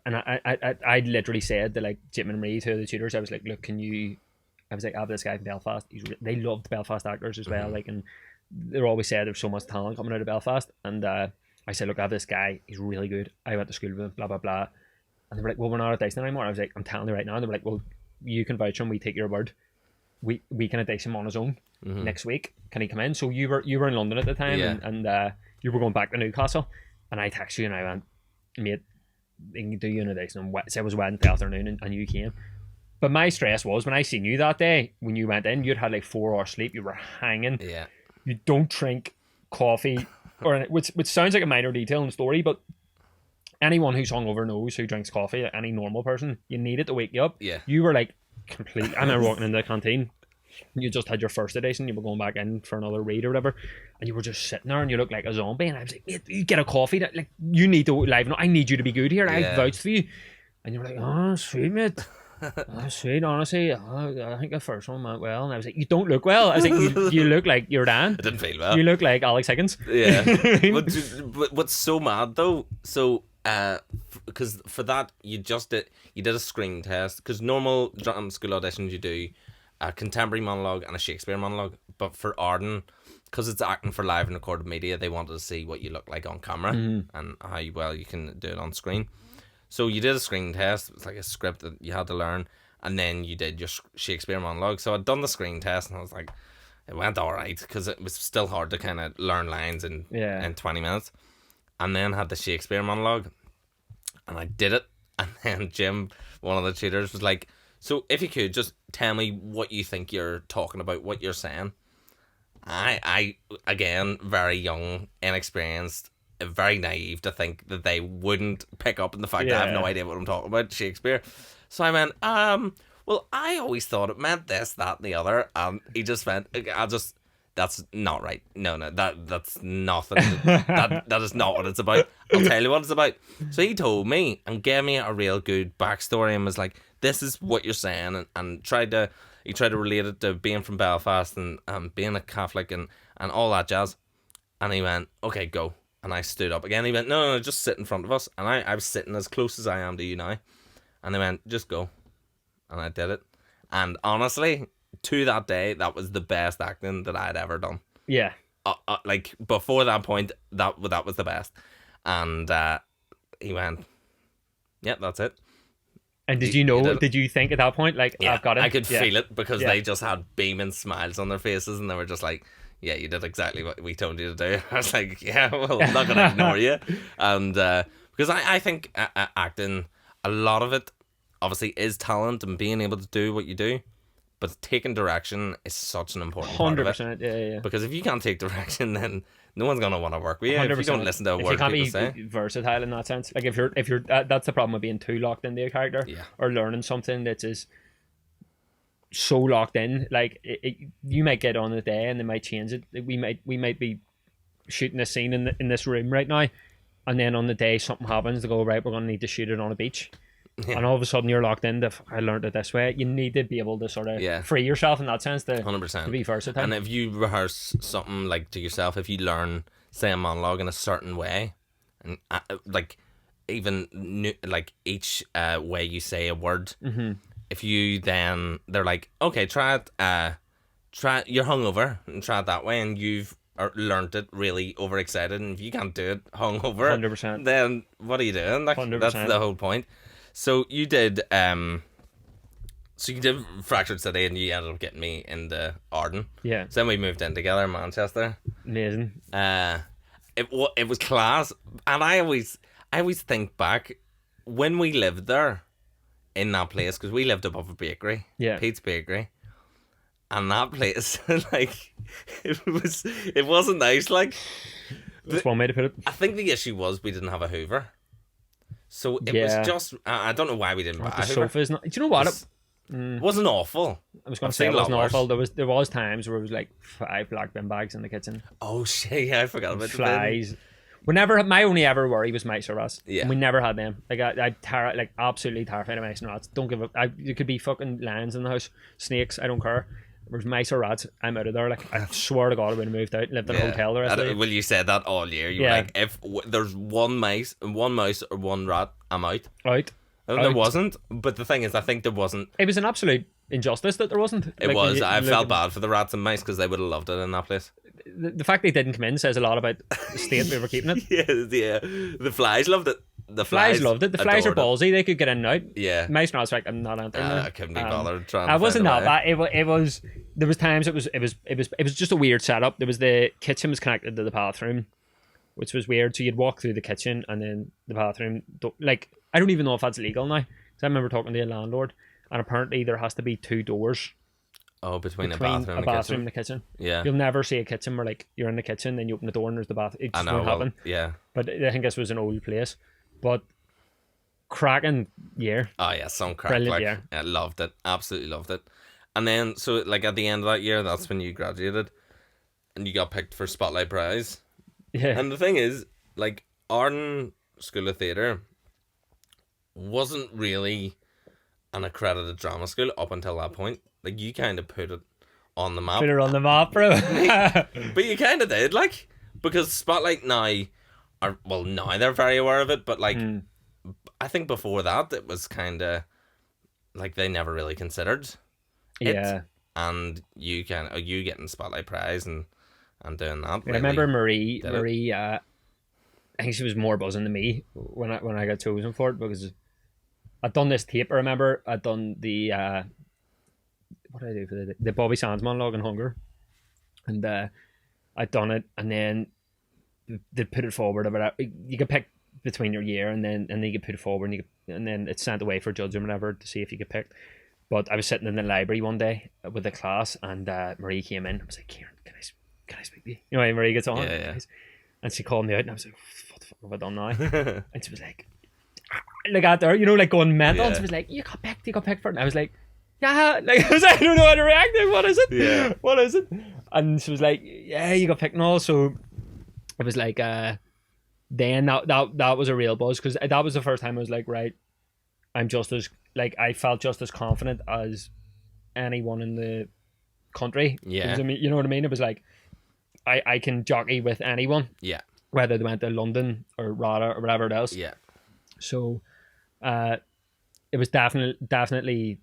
I literally said to like Jim and Marie, two of the tutors, I was like, look, I was like, I have this guy from Belfast. They loved Belfast actors as well, like, and they always said there's so much talent coming out of Belfast, and I said, look, I have this guy, he's really good. I went to school with him, blah blah blah. And they were like, well, we're not auditioning anymore. I was like, I'm telling you right now. And they were like, well, you can vouch him. We take your word. We can audition him on his own next week. Can he come in? So you were in London at the time, and you were going back to Newcastle. And I texted you and I went, mate, they can do you an audition on it was Wednesday afternoon, and you came. But my stress was when I seen you that day, when you went in, you'd had like 4 hours sleep. You were hanging. Yeah. You don't drink coffee, which sounds like a minor detail in the story, but anyone who's hungover knows who drinks coffee. Any normal person, you need it to wake you up. Yeah. You were like complete. I remember walking into the canteen. You just had your first edition. You were going back in for another read or whatever, and you were just sitting there, and you looked like a zombie. And I was like, mate, you get a coffee. Like, you need to liven up. I need you to be good here. I vouched for you. And you were like, oh, sweet, mate. Oh, sweet, honestly. I think the first one went well. And I was like, you don't look well. I was like, you look like you're Dan. I didn't feel well. You look like Alex Higgins. Yeah. But what's so mad though? So. Because for that you did a screen test, because normal drama school auditions you do a contemporary monologue and a Shakespeare monologue, but for Arden, because it's acting for live and recorded media, they wanted to see what you look like on camera and how well you can do it on screen. So you did a screen test. It was like a script that you had to learn, and then you did your Shakespeare monologue. So I'd done the screen test, and I was like, it went all right, because it was still hard to kind of learn lines in 20 minutes. And then had the Shakespeare monologue, and I did it. And then Jim, one of the tutors, was like, so if you could just tell me what you think you're talking about, what you're saying. I again, very young, inexperienced, very naive to think that they wouldn't pick up on the fact that I have no idea what I'm talking about, Shakespeare. So I went, well, I always thought it meant this, that, and the other. And he just went, that's not right. No, that's nothing. that is not what it's about. I'll tell you what it's about. So he told me and gave me a real good backstory and was like, this is what you're saying, and he tried to relate it to being from Belfast and being a Catholic and all that jazz. And he went, okay, go. And I stood up again. He went, no, just sit in front of us. And I was sitting as close as I am to you now. And they went, just go. And I did it. And honestly, to that day, that was the best acting that I had ever done. Yeah. Like before that point, that was the best. And he went, yeah, that's it. And did you think at that point, like, yeah, I've got it? I could feel it because Yeah. they just had beaming smiles on their faces and they were just like, yeah, you did exactly what we told you to do. I was like, yeah, well, I'm not going to ignore you. And because I think acting, a lot of it obviously is talent and being able to do what you do. But taking direction is such an important part of it. 100%. Yeah. Because if you can't take direction, then no one's gonna want to work with you. 100%. If you don't listen to a word people say. You can't be versatile in that sense. Like if you're that's the problem with being too locked into a character, or learning something that is so locked in. Like you might get on a day and they might change it. We might be shooting a scene in this room right now, and then on the day something happens. They go, right, we're gonna need to shoot it on a beach. Yeah. And all of a sudden you're locked into, I learned it this way. You need to be able to sort of free yourself in that sense to 100%. to be versatile. And if you rehearse something like to yourself, if you learn, say, a monologue in a certain way, and like even like each way you say a word, if you then they're like, okay, try it. You're hungover and try it that way, and you've learned it really overexcited. And if you can't do it hungover, 100%, then what are you doing? Like, 100%. That's the whole point. So you did Fractured City and you ended up getting me into Arden. Yeah. So then we moved in together in Manchester. Amazing. It was class. And I always think back when we lived there in that place, because we lived above a bakery. Yeah. Pete's Bakery. And that place, like, it wasn't nice. Like, that's one way to put it. I think the issue was we didn't have a Hoover. So it was just, I don't know why we didn't buy the sofas. Do you know what? It wasn't awful. I was going to say it wasn't awful. There was times where it was like 5 black bin bags in the kitchen. Oh shit! Yeah, I forgot about flies. My only ever worry was mice or rats. Yeah, we never had them. Like absolutely terrified of mice and rats. Don't give a. There could be fucking lions in the house, snakes. I don't care. There's mice or rats, I'm out of there. Like, I swear to God, I would have moved out and lived in a hotel the rest of the day. Well, you said that all year. You were like, if there's one mouse or one rat, I'm out. Out. There wasn't. But the thing is, I think there wasn't. It was an absolute injustice that there wasn't. It was. I felt bad for the rats and mice because they would have loved it in that place. The fact they didn't come in says a lot about the state we were keeping it. Yeah. The flies loved it. The flies loved it. The flies are ballsy. They could get in and out. Yeah. Mice and rats, like, I'm not entering there. I couldn't be bothered trying. I wasn't that bad. It was. There was times it was just a weird setup. There was the kitchen was connected to the bathroom, which was weird. So you'd walk through the kitchen and then the bathroom. Like, I don't even know if that's legal now. Because I remember talking to a landlord, and apparently there has to be 2 doors. Oh, between a bathroom and the kitchen. Yeah. You'll never see a kitchen where, like, you're in the kitchen, then you open the door and there's the bath. It just won't happen. Yeah. But I think this was an old place. But cracking year. Oh yeah, some crack. Brilliant year. I loved it. Absolutely loved it. And then, so like at the end of that year, that's when you graduated, and you got picked for Spotlight Prize. Yeah. And the thing is, like, Arden School of Theatre wasn't really an accredited drama school up until that point. Like, you kind of put it on the map. Put it on the map, bro. But you kind of did, like, because Spotlight now they're very aware of it, but like, I think before that it was kind of like they never really considered it. And you getting Spotlight Prize and doing that. I remember Marie. I think she was more buzzing than me when I got chosen for it, because I'd done this tape. I remember I'd done the what did I do for the Bobby Sands monologue in Hunger, and I'd done it, and then they put it forward about it. You could pick between your year, and then you could put it forward, and then it's sent away for judging or whatever to see if you get picked. But I was sitting in the library one day with the class, and Marie came in. I was like, Ciaran, can I speak to you? You know, when Marie gets on, and she called me out, and I was like, what the fuck have I done now? And she was like out there, you know, like going mental. And she was like, you got picked for it. And I was like, yeah, like, I don't know how to react. What is it? Yeah. What is it? And she was like, yeah, you got picked and all. So it was like, then that was a real buzz, because that was the first time I was like, right, I'm just as, like, I felt just as confident as anyone in the country. Yeah. You know what I mean? It was like, I can jockey with anyone. Yeah. Whether they went to London or RADA or whatever else. Yeah. So, it was definitely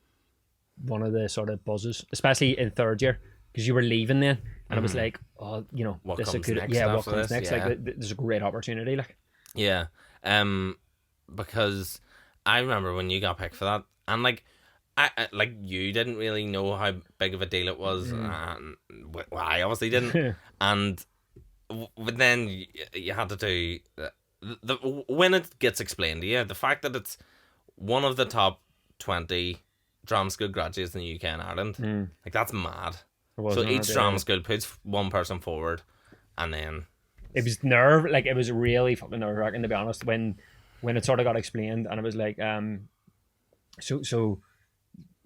one of the sort of buzzes, especially in third year, because you were leaving then, and it was like, What this is comes good. next Yeah, what after comes this? next? Yeah. Like, there's a great opportunity. Like, Yeah. Because I remember when you got picked for that, and like, like you didn't really know how big of a deal it was, and well, I obviously didn't, and but then you had to do when it gets explained to you, the fact that it's one of the top 20 drama school graduates in the UK and Ireland, like that's mad. So each drama school puts one person forward, and then it was it was really fucking nerve wracking, to be honest, when it sort of got explained, and it was like, so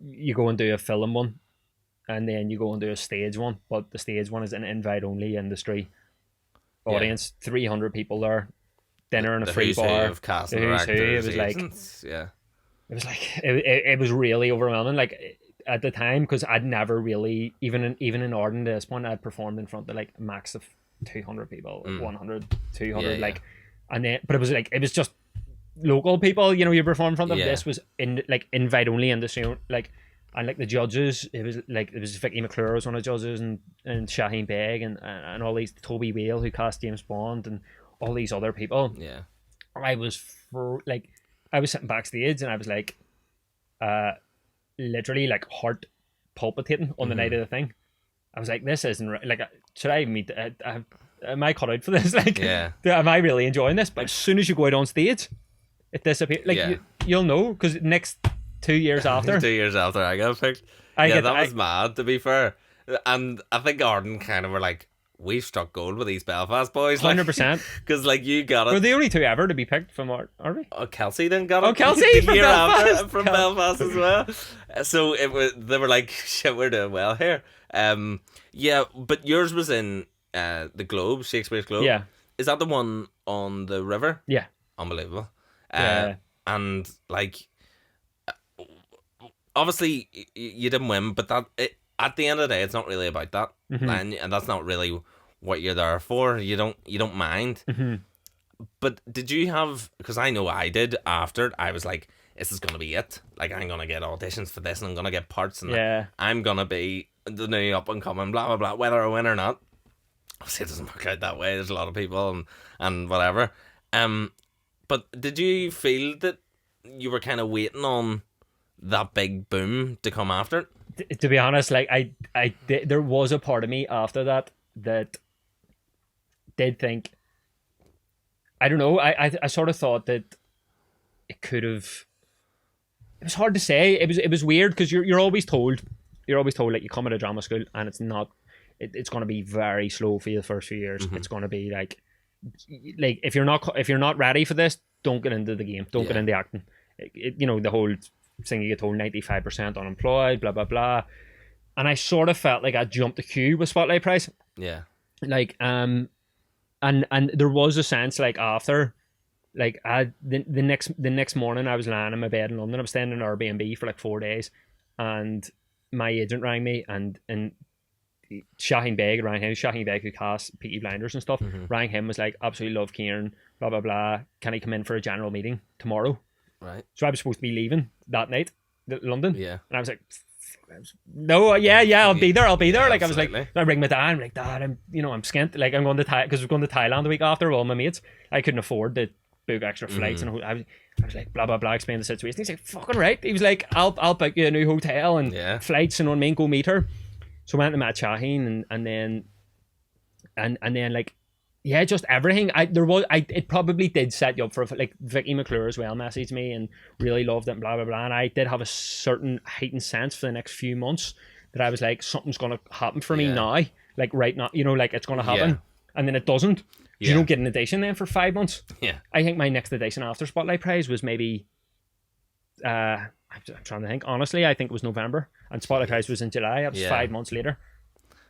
you go and do a film one, and then you go and do a stage one, but the stage one is an invite only industry audience, 300 people there, dinner and a free bar. Of cast and directors, it was like, yeah. It was like it was really overwhelming. Like at the time, because I'd never really even in Arden to this point, I'd performed in front of like a max of 200 people, 100, 200, like, and then but it was just local people, you perform in front of. This was in like invite only industry, like, and like the judges, it was Vicky McClure was one of the judges, and Shaheen Beg and all these, Toby Whale who cast James Bond, and all these other people. Yeah, I was sitting backstage, and I was like, literally like heart palpitating on the night of the thing. I was like, this isn't right. Like, should I meet? Am I cut out for this? Like, am I really enjoying this? But as soon as you go out on stage, it disappears. Like, you'll know, because next 2 years after, 2 years after I got picked, that was mad, to be fair. And I think Arden kind of were like, we've struck gold with these Belfast boys, 100%. Because like you got it. We're the only two ever to be picked from are we? Oh, Kelsey then got it. Oh, Kelsey the year after from Belfast as well. So they were like, shit, we're doing well here. Yeah, but yours was in the Globe, Shakespeare's Globe. Yeah. Is that the one on the river? Yeah. Unbelievable. Yeah. And like, obviously you didn't win, but at the end of the day, it's not really about that, and that's not really what you're there for. You don't mind. But did you have? Because I know I did. After it, I was like, "This is gonna be it. Like, I'm gonna get auditions for this, and I'm gonna get parts, and I'm gonna be the new up and coming, blah blah blah, whether I win or not." Obviously, it doesn't work out that way. There's a lot of people and whatever. But did you feel that you were kind of waiting on that big boom to come after it? To be honest, like there was a part of me after that did think, I don't know, I sort of thought that it could have. It was hard to say. It was weird, because you're always told like, you come at a drama school and it's not. It's going to be very slow for you the first few years. It's going to be like if you're not ready for this, don't get into the game. Don't get into acting. The whole thing, you get told 95% unemployed, blah blah blah, and I sort of felt like I jumped the queue with Spotlight Prize. Yeah, like and there was a sense, like, after, like, the next morning I was lying in my bed in London. I was staying in an Airbnb for like 4 days, and my agent rang me, and Shaheen Beg rang him. Shaheen Beg, who cast Peaky Blinders and stuff, rang him, was like, absolutely love Ciaran, blah blah blah, can he come in for a general meeting tomorrow? Right. So I was supposed to be leaving that night, London. Yeah. And I was like, no, I'll be there. Yeah, like, absolutely. I was like, I ring my dad. I'm like, Dad, I'm skint. Like, I'm going to because we're going to Thailand the week after with all my mates. I couldn't afford to book extra flights, and I was like, blah blah blah, explain the situation. He's like, fucking right. He was like, I'll book you a new hotel and flights, and go meet her. So I went to Matt Shaheen, and then like, just everything. It probably did set you up for, like, Vicky McClure as well messaged me and really loved it, and blah blah blah. And I did have a certain heightened sense for the next few months that I was like, something's gonna happen for me now, like right now, like, it's gonna happen, and then it doesn't. You don't get an audition then for 5 months. Yeah, I think my next audition after Spotlight Prize was maybe, I'm trying to think. Honestly, I think it was November, and Spotlight Prize was in July. It was 5 months later.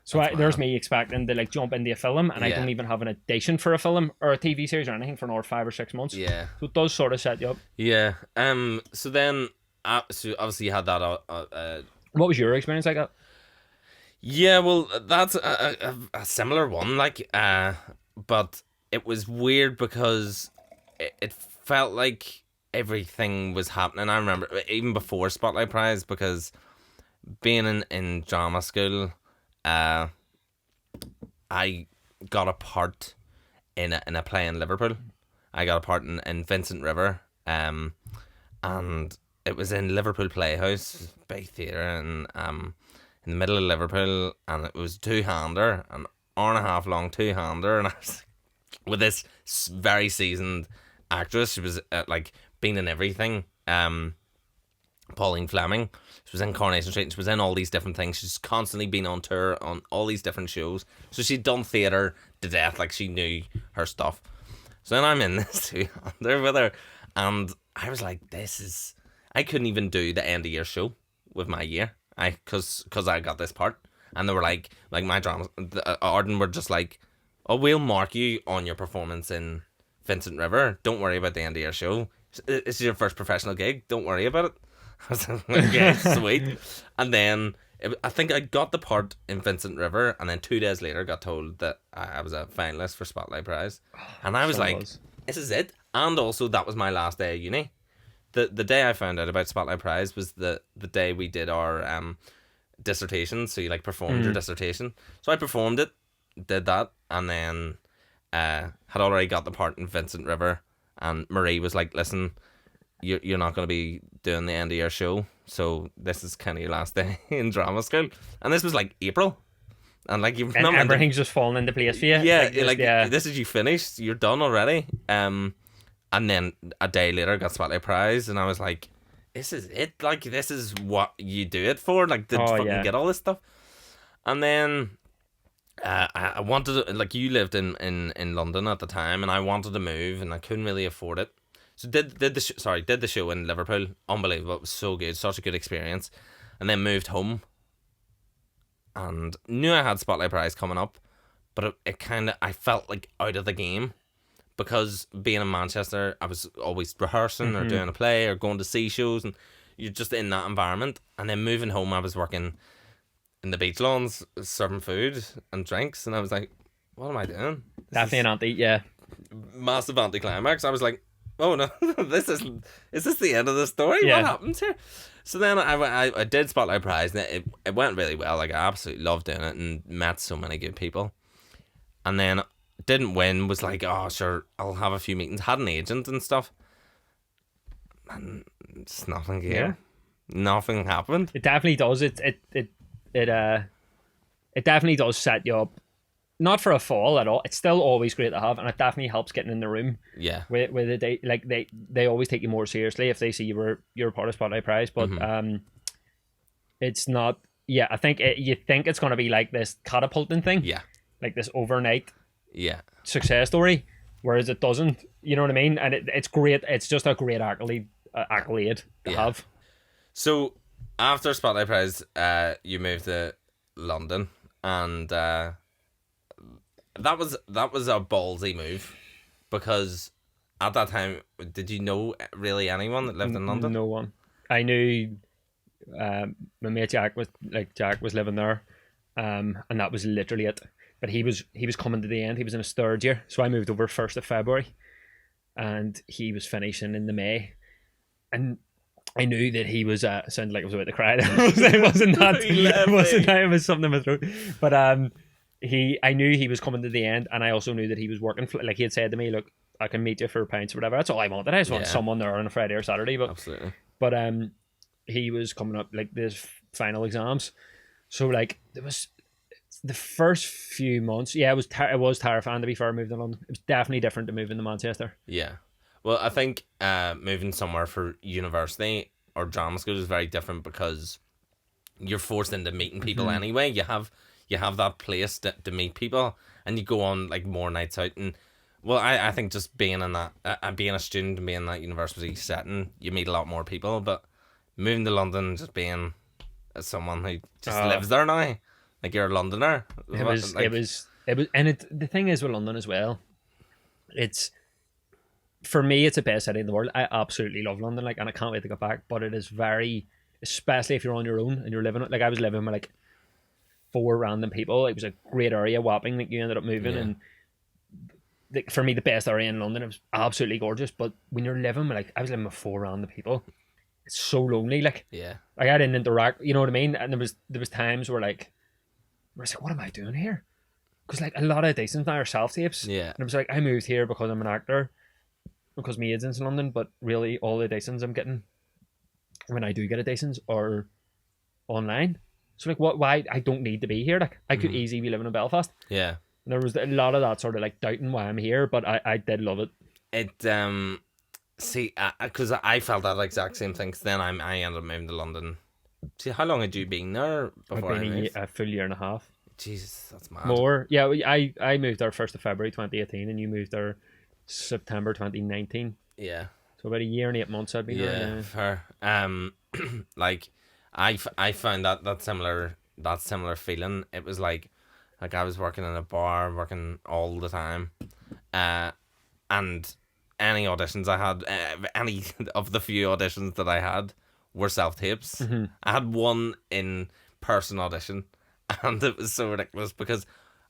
So there's me expecting to, like, jump into a film, and I don't even have an audition for a film or a TV series or anything for another 5 or 6 months. Yeah. So it does sort of set you up. Yeah. So then, so obviously you had that. What was your experience like that? Yeah. Well, that's a similar one. Like, but it was weird because it felt like everything was happening. I remember even before Spotlight Prize, because being in drama school, I got a part in a play in Liverpool. I got a part in Vincent River, and it was in Liverpool Playhouse, big theatre, and in the middle of Liverpool, and it was two-hander, an hour and a half long two-hander, and I was with this very seasoned actress. She was like been in everything. Pauline Fleming. She was in Coronation Street, and she was in all these different things. She's constantly been on tour on all these different shows. So she'd done theatre to death, like she knew her stuff. So then I'm in this two-hander with her, and I was like, I couldn't even do the end of year show with my year. Because I got this part, and they were like my drama, Arden were just like, oh, we'll mark you on your performance in Vincent River. Don't worry about the end of your show. This is your first professional gig. Don't worry about it. I was like, okay, sweet. And then I think I got the part in Vincent River, and then 2 days later got told that I was a finalist for Spotlight Prize, and I was this is it. And also that was my last day of uni. The day I found out about Spotlight Prize was the day we did our dissertation. So you like performed your dissertation. So I performed it, did that, and then had already got the part in Vincent River. And Marie was like, "Listen, you're not going to be doing the end of your show, so this is kind of your last day in drama school." And this was like April, and like and everything's just falling into place for you. Yeah, this is you finished. You're done already. And then a day later got Spotlight Prize, and I was like, this is it. Like, this is what you do it for. Like, to fucking get all this stuff. And then I wanted to, like, you lived in London at the time, and I wanted to move, and I couldn't really afford it. So did the show in Liverpool. Unbelievable. It was so good. Such a good experience. And then moved home. And knew I had Spotlight Prize coming up, but it kind of, I felt like out of the game. Because being in Manchester, I was always rehearsing or doing a play or going to see shows, and you're just in that environment. And then moving home, I was working in the beach lawns, serving food and drinks, and I was like, what am I doing? Definitely an anti, massive anticlimax. I was like, oh no, is this the end of the story? Yeah. What happens here? So then I did Spotlight Prize, and it went really well. Like, I absolutely loved doing it and met so many good people. And then didn't win, was like, oh sure, I'll have a few meetings, had an agent and stuff, and just nothing came. Yeah. Nothing happened. It definitely does. It definitely does set you up, not for a fall at all. It's still always great to have, and it definitely helps getting in the room. Yeah, with they always take you more seriously if they see you're a part of Spotlight Prize, but it's not. Yeah, I think you think it's going to be like this catapulting thing. Yeah, like this overnight success story, whereas it doesn't. You know what I mean? And it's great. It's just a great accolade to have. So after Spotlight Prize, you moved to London, and that was a ballsy move, because at that time, did you know really anyone that lived in London? No one. I knew my mate Jack was living there, and that was literally it. But he was coming to the end. He was in his third year, so I moved over 1st of February, and he was finishing in the May, and I knew that he was. Sounded like I was about to cry. It wasn't that. It was something in my throat. But I knew he was coming to the end, and I also knew that he was working. Like, he had said to me, "Look, I can meet you for pints or whatever." That's all I wanted. I just wanted someone there on a Friday or Saturday. But absolutely. But he was coming up like this final exams, so like there was. The first few months, it was terrifying, to be fair, moving to London. It was definitely different to moving to Manchester. Yeah. Well, I think moving somewhere for university or drama school is very different, because you're forced into meeting people anyway. You have that place to meet people, and you go on like more nights out. And well, I think just being in that, being a student and being in that university setting, you meet a lot more people. But moving to London, just being someone who just lives there now. Like, you're a Londoner. It was, and the thing is with London as well, for me, it's the best city in the world. I absolutely love London, like, and I can't wait to get back. But it is very, especially if you're on your own and you're living, like I was living with like 4 random people. It was a great area, Wapping, like, you ended up moving, and for me, the best area in London. It was absolutely gorgeous. But when you're living with, like, I was living with 4 random people. it's so lonely. Like Yeah. I didn't interact. You know what I mean? And there was times where like, I was like, what am I doing here? Because like a lot of decent now are self tapes. Yeah. And I was like, I moved here because I'm an actor, because my agent's in London. But really, all the decents I'm getting, when I do get a decents, are online. So like, what? Why? I don't need to be here. Like I could easily be living in Belfast. Yeah. And there was a lot of that sort of like doubting why I'm here, but I did love it. It see, because I felt that exact same thing. 'Cause then I ended up moving to London. See, how long had you been there before I've I been moved? a full year and a half. Jesus, that's mad. More. Yeah, I moved there 1st of February 2018, and you moved there September 2019. Yeah. So about a year and 8 months I've been there. Yeah, fair. Like I found that similar feeling. It was like I was working in a bar, working all the time, and any auditions I had, any of the few auditions that I had were self tapes. Mm-hmm. I had one in person audition, and it was so ridiculous because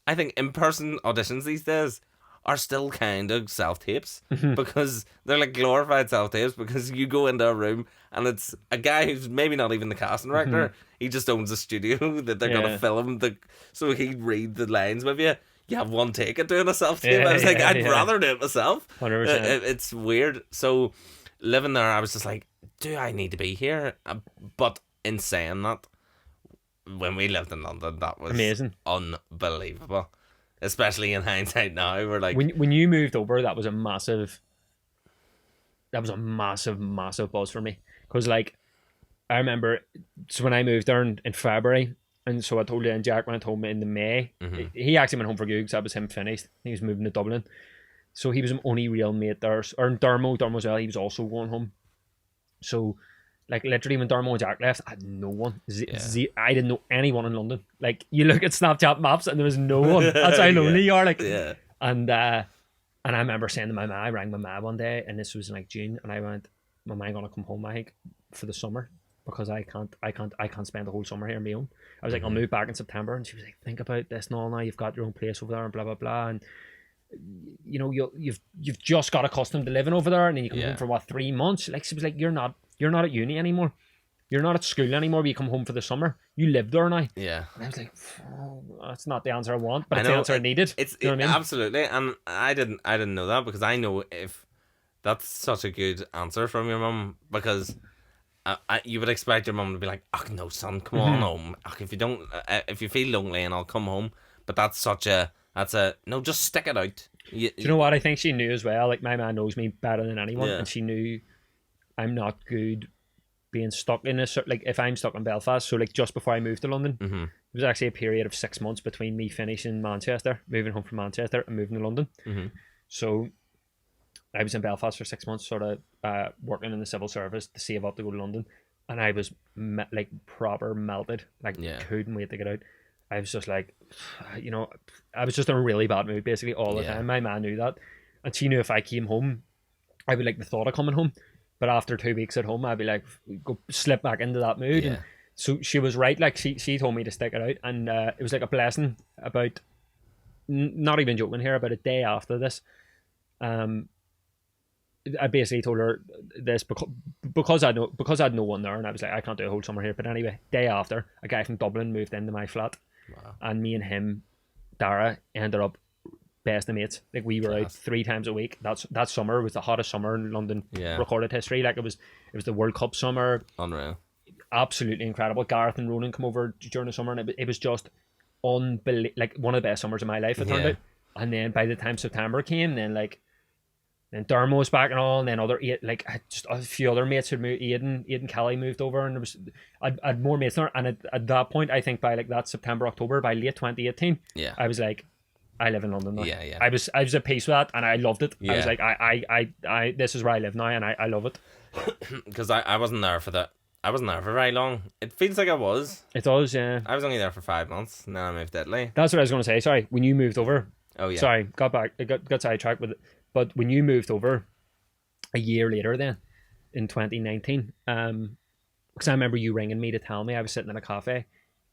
I think in person auditions these days are still kind of self tapes because they're like glorified self tapes, because you go into a room and it's a guy who's maybe not even the casting director. He just owns a studio that they're gonna film so he'd read the lines with you. You have one take at doing a self tape. I was like, I'd rather do it myself. 100%. It's weird. So living there, I was just like, do I need to be here? But in saying that, when we lived in London, that was amazing, unbelievable. Especially in hindsight now, we're like, when you moved over, that was a massive buzz for me, because like I remember, so when I moved there in February, and so I told you, and Jack went home in the May. He actually went home for good because that was him finished. He was moving to Dublin, so he was my only real mate there. Or in Dermo as well, he was also going home. So like literally when Dermo and Jack left, I had no one. I didn't know anyone in London. Like you look at Snapchat maps and there was no one. That's how lonely you are. Like, and I remember saying to my mum, I rang my mum one day, and this was in like June, and I went, "Mum, I'm gonna come home, I think, for the summer, because I can't spend the whole summer here on my own." I was like, "I'll move back in September," and she was like, "Think about this and all now. You've got your own place over there and blah blah blah, and you know you've just got accustomed to living over there, and then you come home for what, 3 months?" Like she was like, You're not at uni anymore. You're not at school anymore, but you come home for the summer. You live there now." Yeah. And I was like, oh, that's not the answer I want, but it's the answer I needed. It's you know what I mean? Absolutely, and I didn't know that, because I know if that's such a good answer from your mum, because you would expect your mum to be like, "Oh no, son, come on home. If you feel lonely, and I'll come home." But that's no, just stick it out. Do you know what I think she knew as well? Like my man knows me better than anyone, and she knew I'm not good being stuck in like if I'm stuck in Belfast. So like just before I moved to London, it was actually a period of 6 months between me finishing Manchester, moving home from Manchester, and moving to London. So I was in Belfast for 6 months, sort of working in the civil service to save up to go to London, and I was like proper melted, like couldn't wait to get out. I was just like, I was just in a really bad mood basically all the time. My man knew that, and she knew if I came home, I would like the thought of coming home. But after 2 weeks at home, I'd be like, go slip back into that mood. And so she was right. Like she told me to stick it out, and it was like a blessing. About, not even joking here, about a day after this, I basically told her this because I had no one there, and I was like, I can't do a whole summer here. But anyway, day after, a guy from Dublin moved into my flat, and me and him, Dara, ended up best of mates. Like we were out 3 times a week. That summer was the hottest summer in London recorded history. Like it was the World Cup summer. Unreal. Absolutely incredible. Gareth and Ronan come over during the summer, and it was just unbelievable. Like one of the best summers of my life, it turned out. And then by the time September came, then Dermo was back and all, and then like just a few other mates who'd moved. Aidan Kelly moved over, and I'd more mates there. And at that point, I think by like that September, October, by late 2018, I was like, I live in London now. I was at peace with that, and I loved it. I was like, I this is where I live now, and I love it. Because I wasn't there for that. I wasn't there for very long. It feels like I was. It does, yeah. I was only there for 5 months, and then I moved to Italy. That's what I was going to say. Sorry, when you moved over. Oh yeah. Sorry, got sidetracked with it. But when you moved over a year later, then in 2019, because I remember you ringing me to tell me I was sitting in a cafe,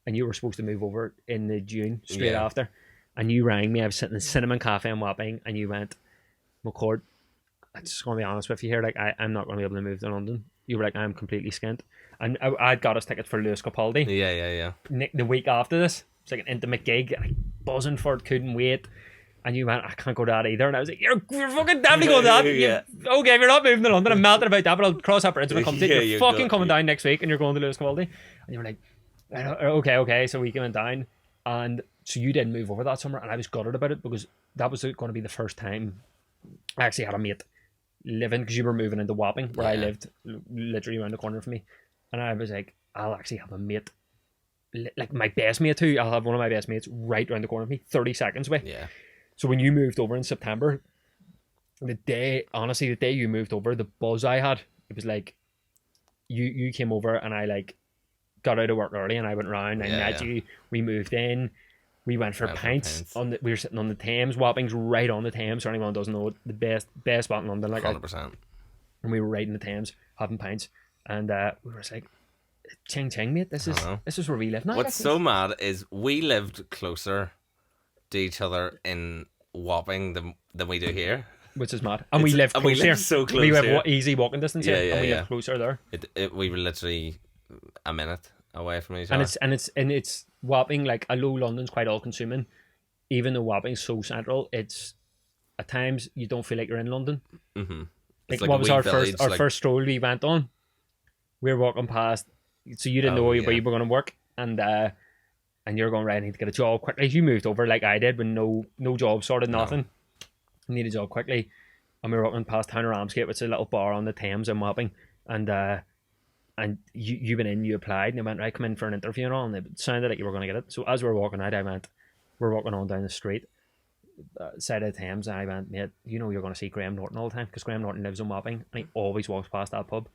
and you were supposed to move over in the June straight after. And you rang me, I was sitting in Cinnamon Cafe in Wapping, and you went, McCourt, I'm just going to be honest with you here. Like, I'm not going to be able to move to London. You were like, I'm completely skint. And I'd got us tickets for Lewis Capaldi. Yeah. The week after this, it's like an intimate gig. Like, buzzing for it, couldn't wait. And you went, I can't go to that either. And I was like, you're fucking definitely going to that. Yeah. Okay, if you're not moving to London, I'm melting about that, but I'll cross that bridge when I come to it. You're fucking coming down next week and you're going to Lewis Capaldi. And you were like, okay. So we went down. And so you didn't move over that summer. And I was gutted about it because that was going to be the first time I actually had a mate living, because you were moving into Wapping, where I lived, literally around the corner from me. And I was like, I'll actually have a mate, like my best mate too. I'll have one of my best mates right around the corner from me, 30 seconds away. Yeah. So when you moved over in September, the day you moved over, the buzz I had, it was like, you came over and I like got out of work early and I went round, I met you, we moved in, we went for pints. We were sitting on the Thames. Wapping's right on the Thames, for anyone who doesn't know, the best spot in London. Like 100%. And we were right in the Thames having pints, and we were just like, ching ching, mate, this is where we live now. What's so mad is we lived closer to each other in Wapping than we do here, which is mad. And we live closer. We live so close. We have easy walking distance here, and we live closer there. We were literally a minute away from each other. And it's Wapping, like, although London's quite all consuming, even though Wapping's so central, it's at times you don't feel like you're in London. Mm-hmm. Like what was our first stroll we went on? We were walking past, so you didn't know where you were going to work, and you're going, right, I need to get a job quickly. You moved over like I did, with no job sorted, nothing. No. Need a job quickly, and we were walking past Town of Ramsgate, which is a little bar on the Thames in Wapping, and you went in, you applied, and you went, right, come in for an interview and all, and it sounded like you were going to get it. So as we were walking out, we're walking on down the street, side of the Thames, and I went, mate, you know you're going to see Graham Norton all the time, because Graham Norton lives in Wapping, and he always walks past that pub.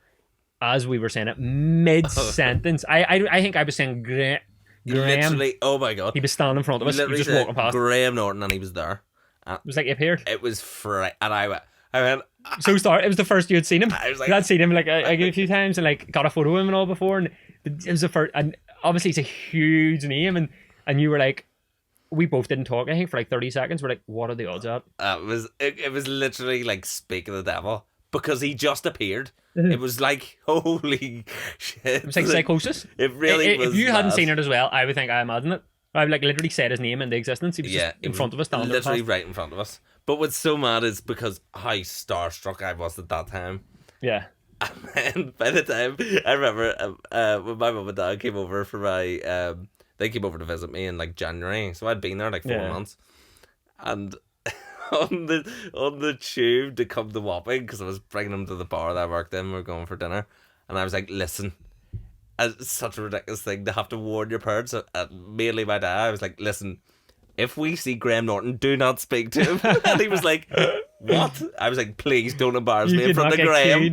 As we were saying it, mid-sentence, I think I was saying Graham. Literally, oh my god. He was standing in front of us, he was just walking past. Graham Norton, and he was there. It was like he appeared. It was and I went, so sorry, it was the first you had seen him. I was like, I'd seen him like a few times and like got a photo of him and all before, and it was the first, and obviously it's a huge name, and you were like, we both didn't talk, I think, for like 30 seconds. We're like, what are the odds of that? It was literally like speak of the devil, because he just appeared. It was like, holy shit. It was like psychosis. It really was. If you hadn't seen it as well, I would think I imagine it. I would like literally said his name into existence. He was just in front of us, literally right in front of us. But what's so mad is because how starstruck I was at that time. Yeah. And by the time, I remember when my mum and dad came over for my, they came over to visit me in like January, so I'd been there like 4 months, and on the tube to come to Wapping, because I was bringing them to the bar that I worked in, we were going for dinner, and I was like, listen, it's such a ridiculous thing to have to warn your parents, mainly my dad. I was like, listen, if we see Graham Norton, do not speak to him. And he was like, what? I was like, please don't embarrass me in front of Graham.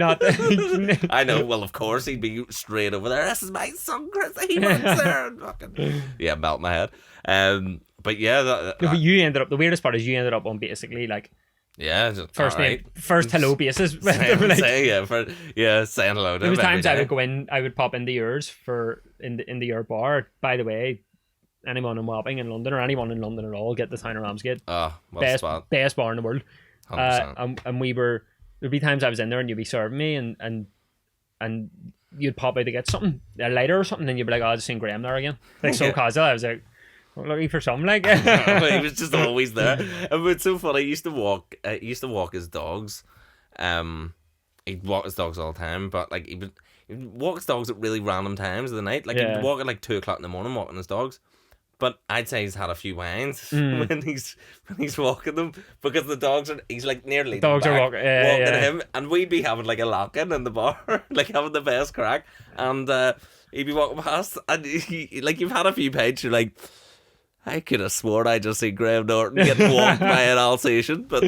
I know, well, of course, he'd be straight over there. This is my son, Chris. He works there. And fucking, melt my head. But yeah. But you ended up, the weirdest part is you ended up on basically like, first name, first hello basis. Saying hello to him. There was times I would go in, I would pop into yours into your bar. By the way, anyone in Wapping in London, or anyone in London at all, get the Town of Ramsgate. Best bar in the world. And there'd be times I was in there and you'd be serving me and you'd pop out to get something, a lighter or something, and you'd be like, oh, I just seen Graham there again. Like, so casual. I was like, I'm looking for something, like. He was just always there. And it's so funny, he used to walk his dogs. He'd walk his dogs all the time, but like he'd walk his dogs at really random times of the night. Like he'd walk at like 2 o'clock in the morning walking his dogs. But I'd say he's had a few wines when he's walking them, because the dogs are, he's like nearly dogs are walking him, and we'd be having like a lock-in in the bar, like having the best crack, and he'd be walking past, and like you've had a few pints, you're like, I could have sworn I just seen Graham Norton getting walked by an Alsatian, but I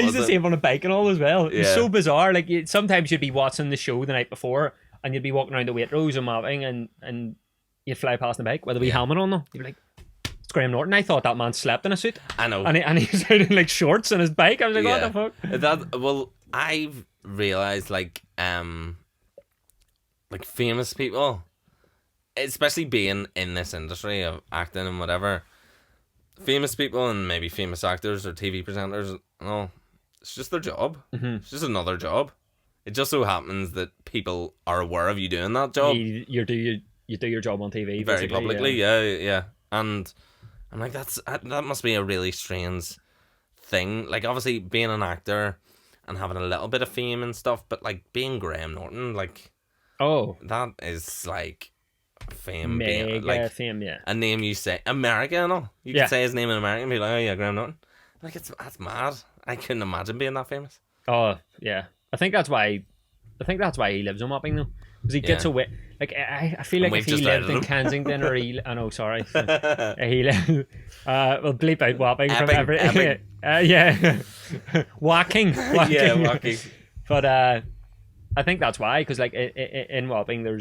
used to see him on a bike and all as well. It's so bizarre. Like sometimes you'd be watching the show the night before, and you'd be walking around the Waitrose and Wapping, and you'd fly past the bike with a wee helmet on though. You'd be like, it's Graham Norton. I thought that man slept in a suit. I know. And he was out in like shorts on his bike. I was like, what the fuck? Well, I've realised like famous people, especially being in this industry of acting and whatever, famous people and maybe famous actors or TV presenters and all, it's just their job. Mm-hmm. It's just another job. It just so happens that people are aware of you doing that job. You do your job on TV very publicly. Yeah. And I'm like, that must be a really strange thing. Like, obviously being an actor and having a little bit of fame and stuff, but like being Graham Norton, like, that is like fame, mega like fame, yeah. a name you say America and all. You can say his name in America and be like, oh yeah, Graham Norton. Like, that's mad. I couldn't imagine being that famous. Oh yeah, I think that's why he lives on Wapping though, because he gets away. Like, I feel like if he lived in Kensington or I know, sorry, he lived. We'll bleep out Wapping from every. Yeah, Whacking. Yeah, Whacking. But I think that's why, because like in Wapping there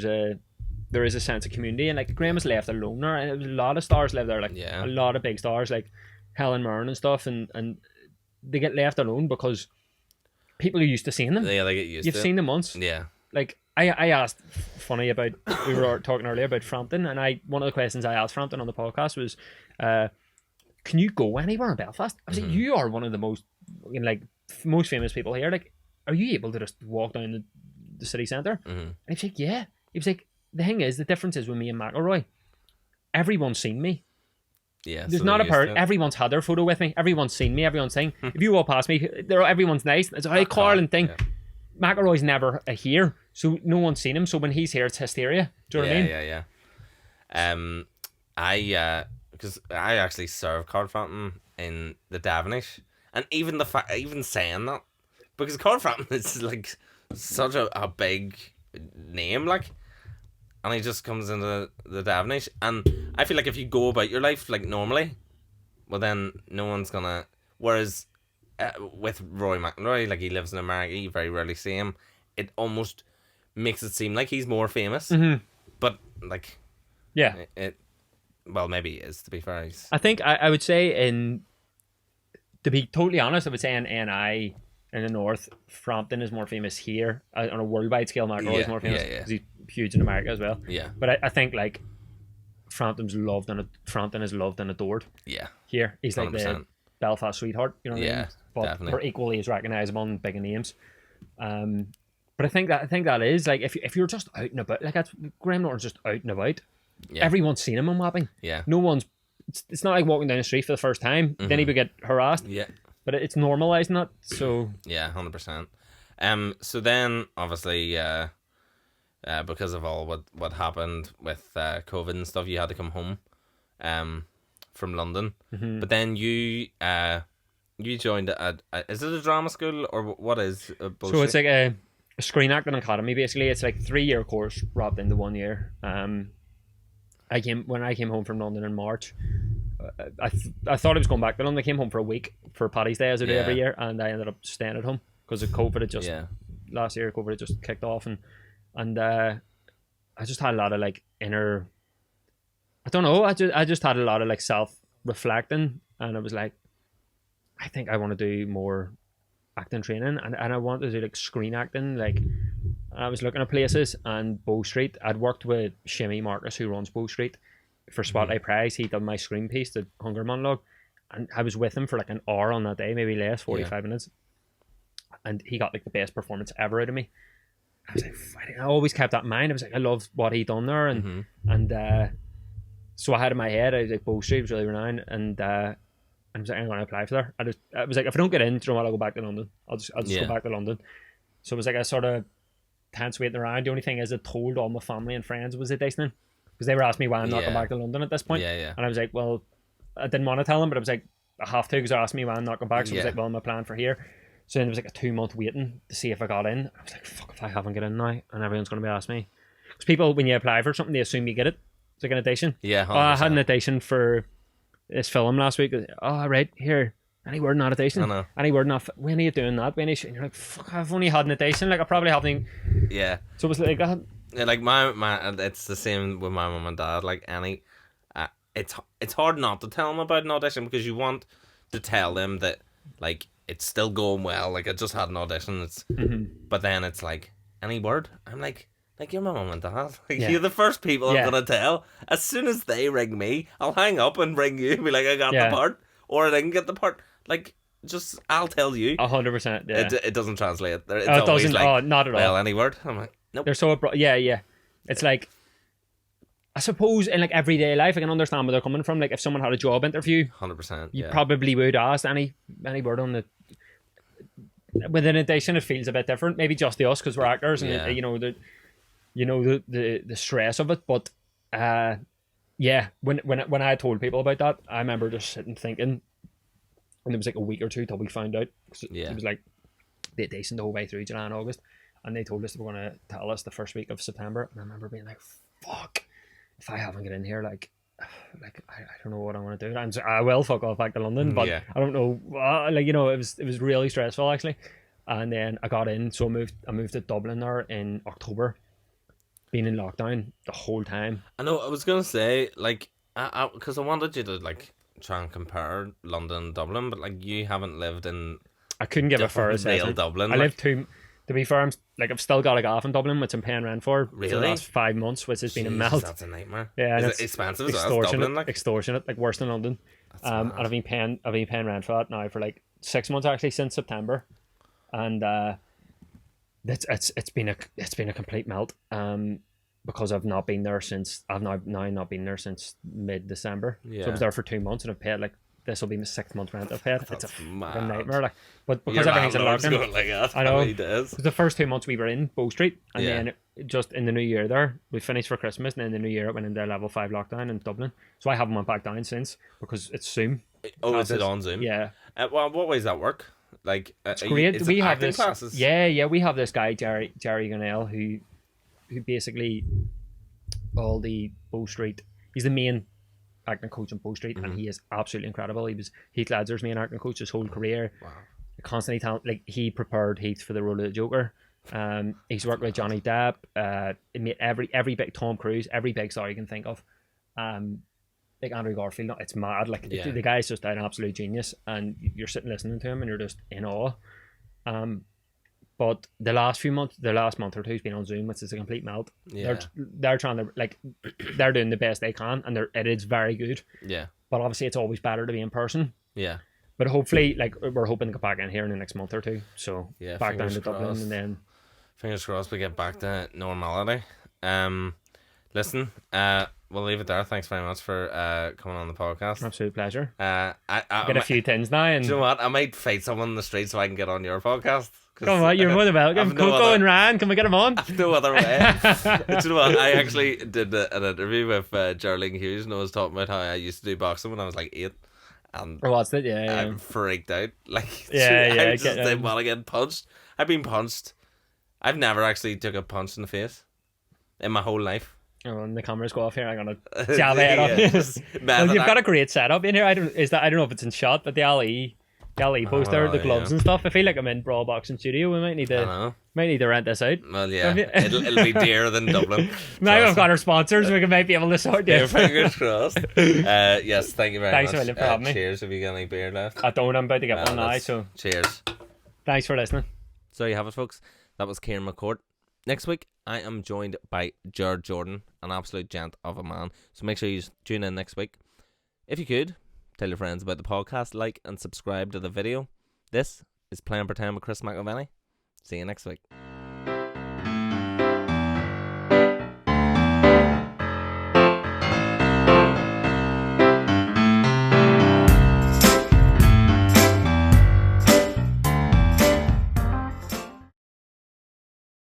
is a sense of community, and like Graham was left alone there, and a lot of stars live there, like a lot of big stars like Helen Mirren and stuff, and they get left alone because people are used to seeing them. Yeah, they get used to it. You've seen them once. Yeah. Like, I asked, funny about, we were talking earlier about Frampton, and one of the questions I asked Frampton on the podcast was, can you go anywhere in Belfast? I was like, you are one of the most famous people here. Like, are you able to just walk down the city centre? And he was like, yeah. He was like, the thing is, the difference is with me and McElroy, everyone's seen me. Yeah, there's not a person. Everyone's had their photo with me. Everyone's seen me. Everyone's saying, if you walk past me, everyone's nice. It's a hey, Carl and thing. Yeah. McElroy's never here, so no one's seen him. So when he's here, it's hysteria. Do you know what I mean? Yeah. Because I actually served Carl Frampton in the Davenish, and even even saying that, because Carl Frampton is like such a big name, like. And he just comes into the Davenish, and I feel like if you go about your life like normally, well then no one's gonna. Whereas with Rory McIlroy, like he lives in America, you very rarely see him. It almost makes it seem like he's more famous, but like, yeah, well maybe he is, to be fair. I think I would say to be totally honest, I would say in NI in the north, Frampton is more famous here on a worldwide scale. McIlroy is more famous because he's huge in America as well. Yeah, but I think like Frampton is loved and adored. Yeah, here he's like 100%. The Belfast sweetheart. You know what I mean? But definitely. We're equally as recognisable and big names. But I think that is like if you're just out and about, like that's Graham Norton's just out and about. Yeah. Everyone's seen him on Wapping. Yeah, no one's. It's not like walking down the street for the first time. Then he would get harassed. Yeah. But it's normalising that, so... Yeah, 100%. So then, obviously, because of all what happened with COVID and stuff, you had to come home from London. But then you joined is it a drama school, or what is bullshit? So it's like a screen acting academy, basically. It's like a 3-year course wrapped into 1 year. When I came home from London in March... I thought I was going back to London. I came home for a week for Paddy's Day, as I do every year, and I ended up staying at home because of COVID. It just last year COVID had just kicked off, and I just had a lot of like inner. I don't know. I just had a lot of like self reflecting, and I was like, I think I want to do more acting training, and I want to do like screen acting. Like, I was looking at places, and Bow Street. I'd worked with Shimmy Marcus, who runs Bow Street. For Spotlight Prize, he done my screen piece, the Hunger Monologue, and I was with him for like an hour on that day, maybe less, 45 minutes, and he got like the best performance ever out of me. I was like, I always kept that in mind. I was like, I loved what he done there, and so I had in my head, I was like, Bow Street was really renowned, and I was like, I'm going to apply for there. I was like, if I don't get in, do you know what, I'll go back to London. I'll just go back to London. So it was like a sort of tense waiting around. The only thing is, I told all my family and friends was auditioning, because they were asking me why I'm not going back to London at this point. And I was like, well, I didn't want to tell them, but I was like, I have to, because they're asking me why I'm not going back. So I was like, well, my plan for here. So then it was like a 2-month waiting to see if I got in. I was like, fuck, if I haven't got in now, and everyone's going to be asking me. Because people, when you apply for something, they assume you get it. It's like an audition. Yeah, 100%. Oh, I had an audition for this film last week. Oh, right, here. Any word on audition? I know. Any word on, when are you doing that? When are you, and you're like, fuck, I've only had an audition. Like, I probably haven't. Yeah. So it was like, like my it's the same with my mum and dad. Like it's hard not to tell them about an audition, because you want to tell them that like it's still going well. Like, I just had an audition. It's but then it's like, any word? I'm like you're my mum and dad. Like, you're the first people I'm gonna tell. As soon as they ring me, I'll hang up and ring you and be like, I got the part, or I didn't get the part. Like, just I'll tell you. 100%. Yeah. It doesn't translate. It's It always doesn't. like, Not at all. well, any word. I'm like, nope. They're so abrupt. Yeah. It's like, I suppose in like everyday life, I can understand where they're coming from. Like if someone had a job interview, 100%. you probably would ask any word on the. Within addition, it feels a bit different. Maybe just to us because we're actors, and the stress of it. But when I told people about that, I remember just sitting thinking, and it was like a week or two till we found out. It was like the decent the whole way through July and August, and they told us they were going to tell us the first week of September. And I remember being like, "Fuck, if I haven't got in here, like I don't know what I want to do. I will fuck off back to London, but I don't know. It was really stressful actually. And then I got in, so I moved to Dublin there in October. Been in lockdown the whole time. I know. I was gonna say like, because I wanted you to like try and compare London and Dublin, but like you haven't lived in. I couldn't give a fair assessment. Dublin. I lived to be fair, I've still got a gaff in Dublin, which I'm paying rent for the last 5 months, which has been a melt. That's a nightmare. Yeah, and it's expensive as extortionate, Dublin, like? extortionate, like worse than London. And I've been paying rent for that now for like 6 months actually since September, and it's been a complete melt. Because I've not been there since not been there since mid-December. Yeah. So I was there for 2 months and I've paid like. This will be my 6 month rent I've paid. It's a nightmare, like. But because everything's in lockdown, like that, I know. The first 2 months we were in Bow Street, and then just in the new year there, we finished for Christmas, and then in the new year it went into level 5 lockdown in Dublin. So I haven't went back down since because it's Zoom. Oh, is it on Zoom? Yeah. Well, what way does that work? Like, it's great. We have this classes? Yeah. We have this guy Jerry Gunnell who basically all the Bow Street. He's the main acting coach in Bow Street, and he is absolutely incredible. He was Heath Ledger's main acting coach his whole career. Wow. Constantly like he prepared Heath for the role of the Joker. He's worked with Johnny Depp, made every big Tom Cruise, every big star you can think of. Like Andrew Garfield, it's mad. Like the guy's just an absolute genius, and you're sitting listening to him and you're just in awe. But the last month or two has been on Zoom, which is a complete melt. Yeah. They're trying to they're doing the best they can, and it is very good. Yeah. But obviously, it's always better to be in person. Yeah. But hopefully, we're hoping to get back in here in the next month or two. So back down to Dublin, and then fingers crossed we get back to normality. Listen, we'll leave it there. Thanks very much for coming on the podcast. Absolute pleasure. I get a few tins now, and do you know what? I might fight someone in the street so I can get on your podcast. Come on, you're more than welcome. Coco and Ryan, can we get them on? No other way. Do you know what? I actually did an interview with Geraldine Hughes, and I was talking about how I used to do boxing when I was like 8. And what's it? Yeah. I'm freaked out. Like, I just didn't want to get punched. I've been punched. I've never actually took a punch in the face in my whole life. Oh, and the cameras go off here. I'm gonna jab it up. Well, you've got a great setup in here. I don't know if it's in shot, but the Ali poster, the gloves and stuff. I feel like I'm in Brawl Boxing studio. We might need to rent this out. Well, yeah, it'll be dearer than Dublin. Now we've got our sponsors, we might be able to sort this. Fingers crossed. Yes, thank you very much. Thanks a million for having me. Cheers. Have you got any beer left? I don't. I'm about to get one now. So cheers. Thanks for listening. So you have it, folks. That was Ciaran McCourt. Next week, I am joined by Jared Jordan, an absolute gent of a man. So make sure you tune in next week. If you could, tell your friends about the podcast, like and subscribe to the video. This is Playing Pretend with Chris McIlvenny. See you next week.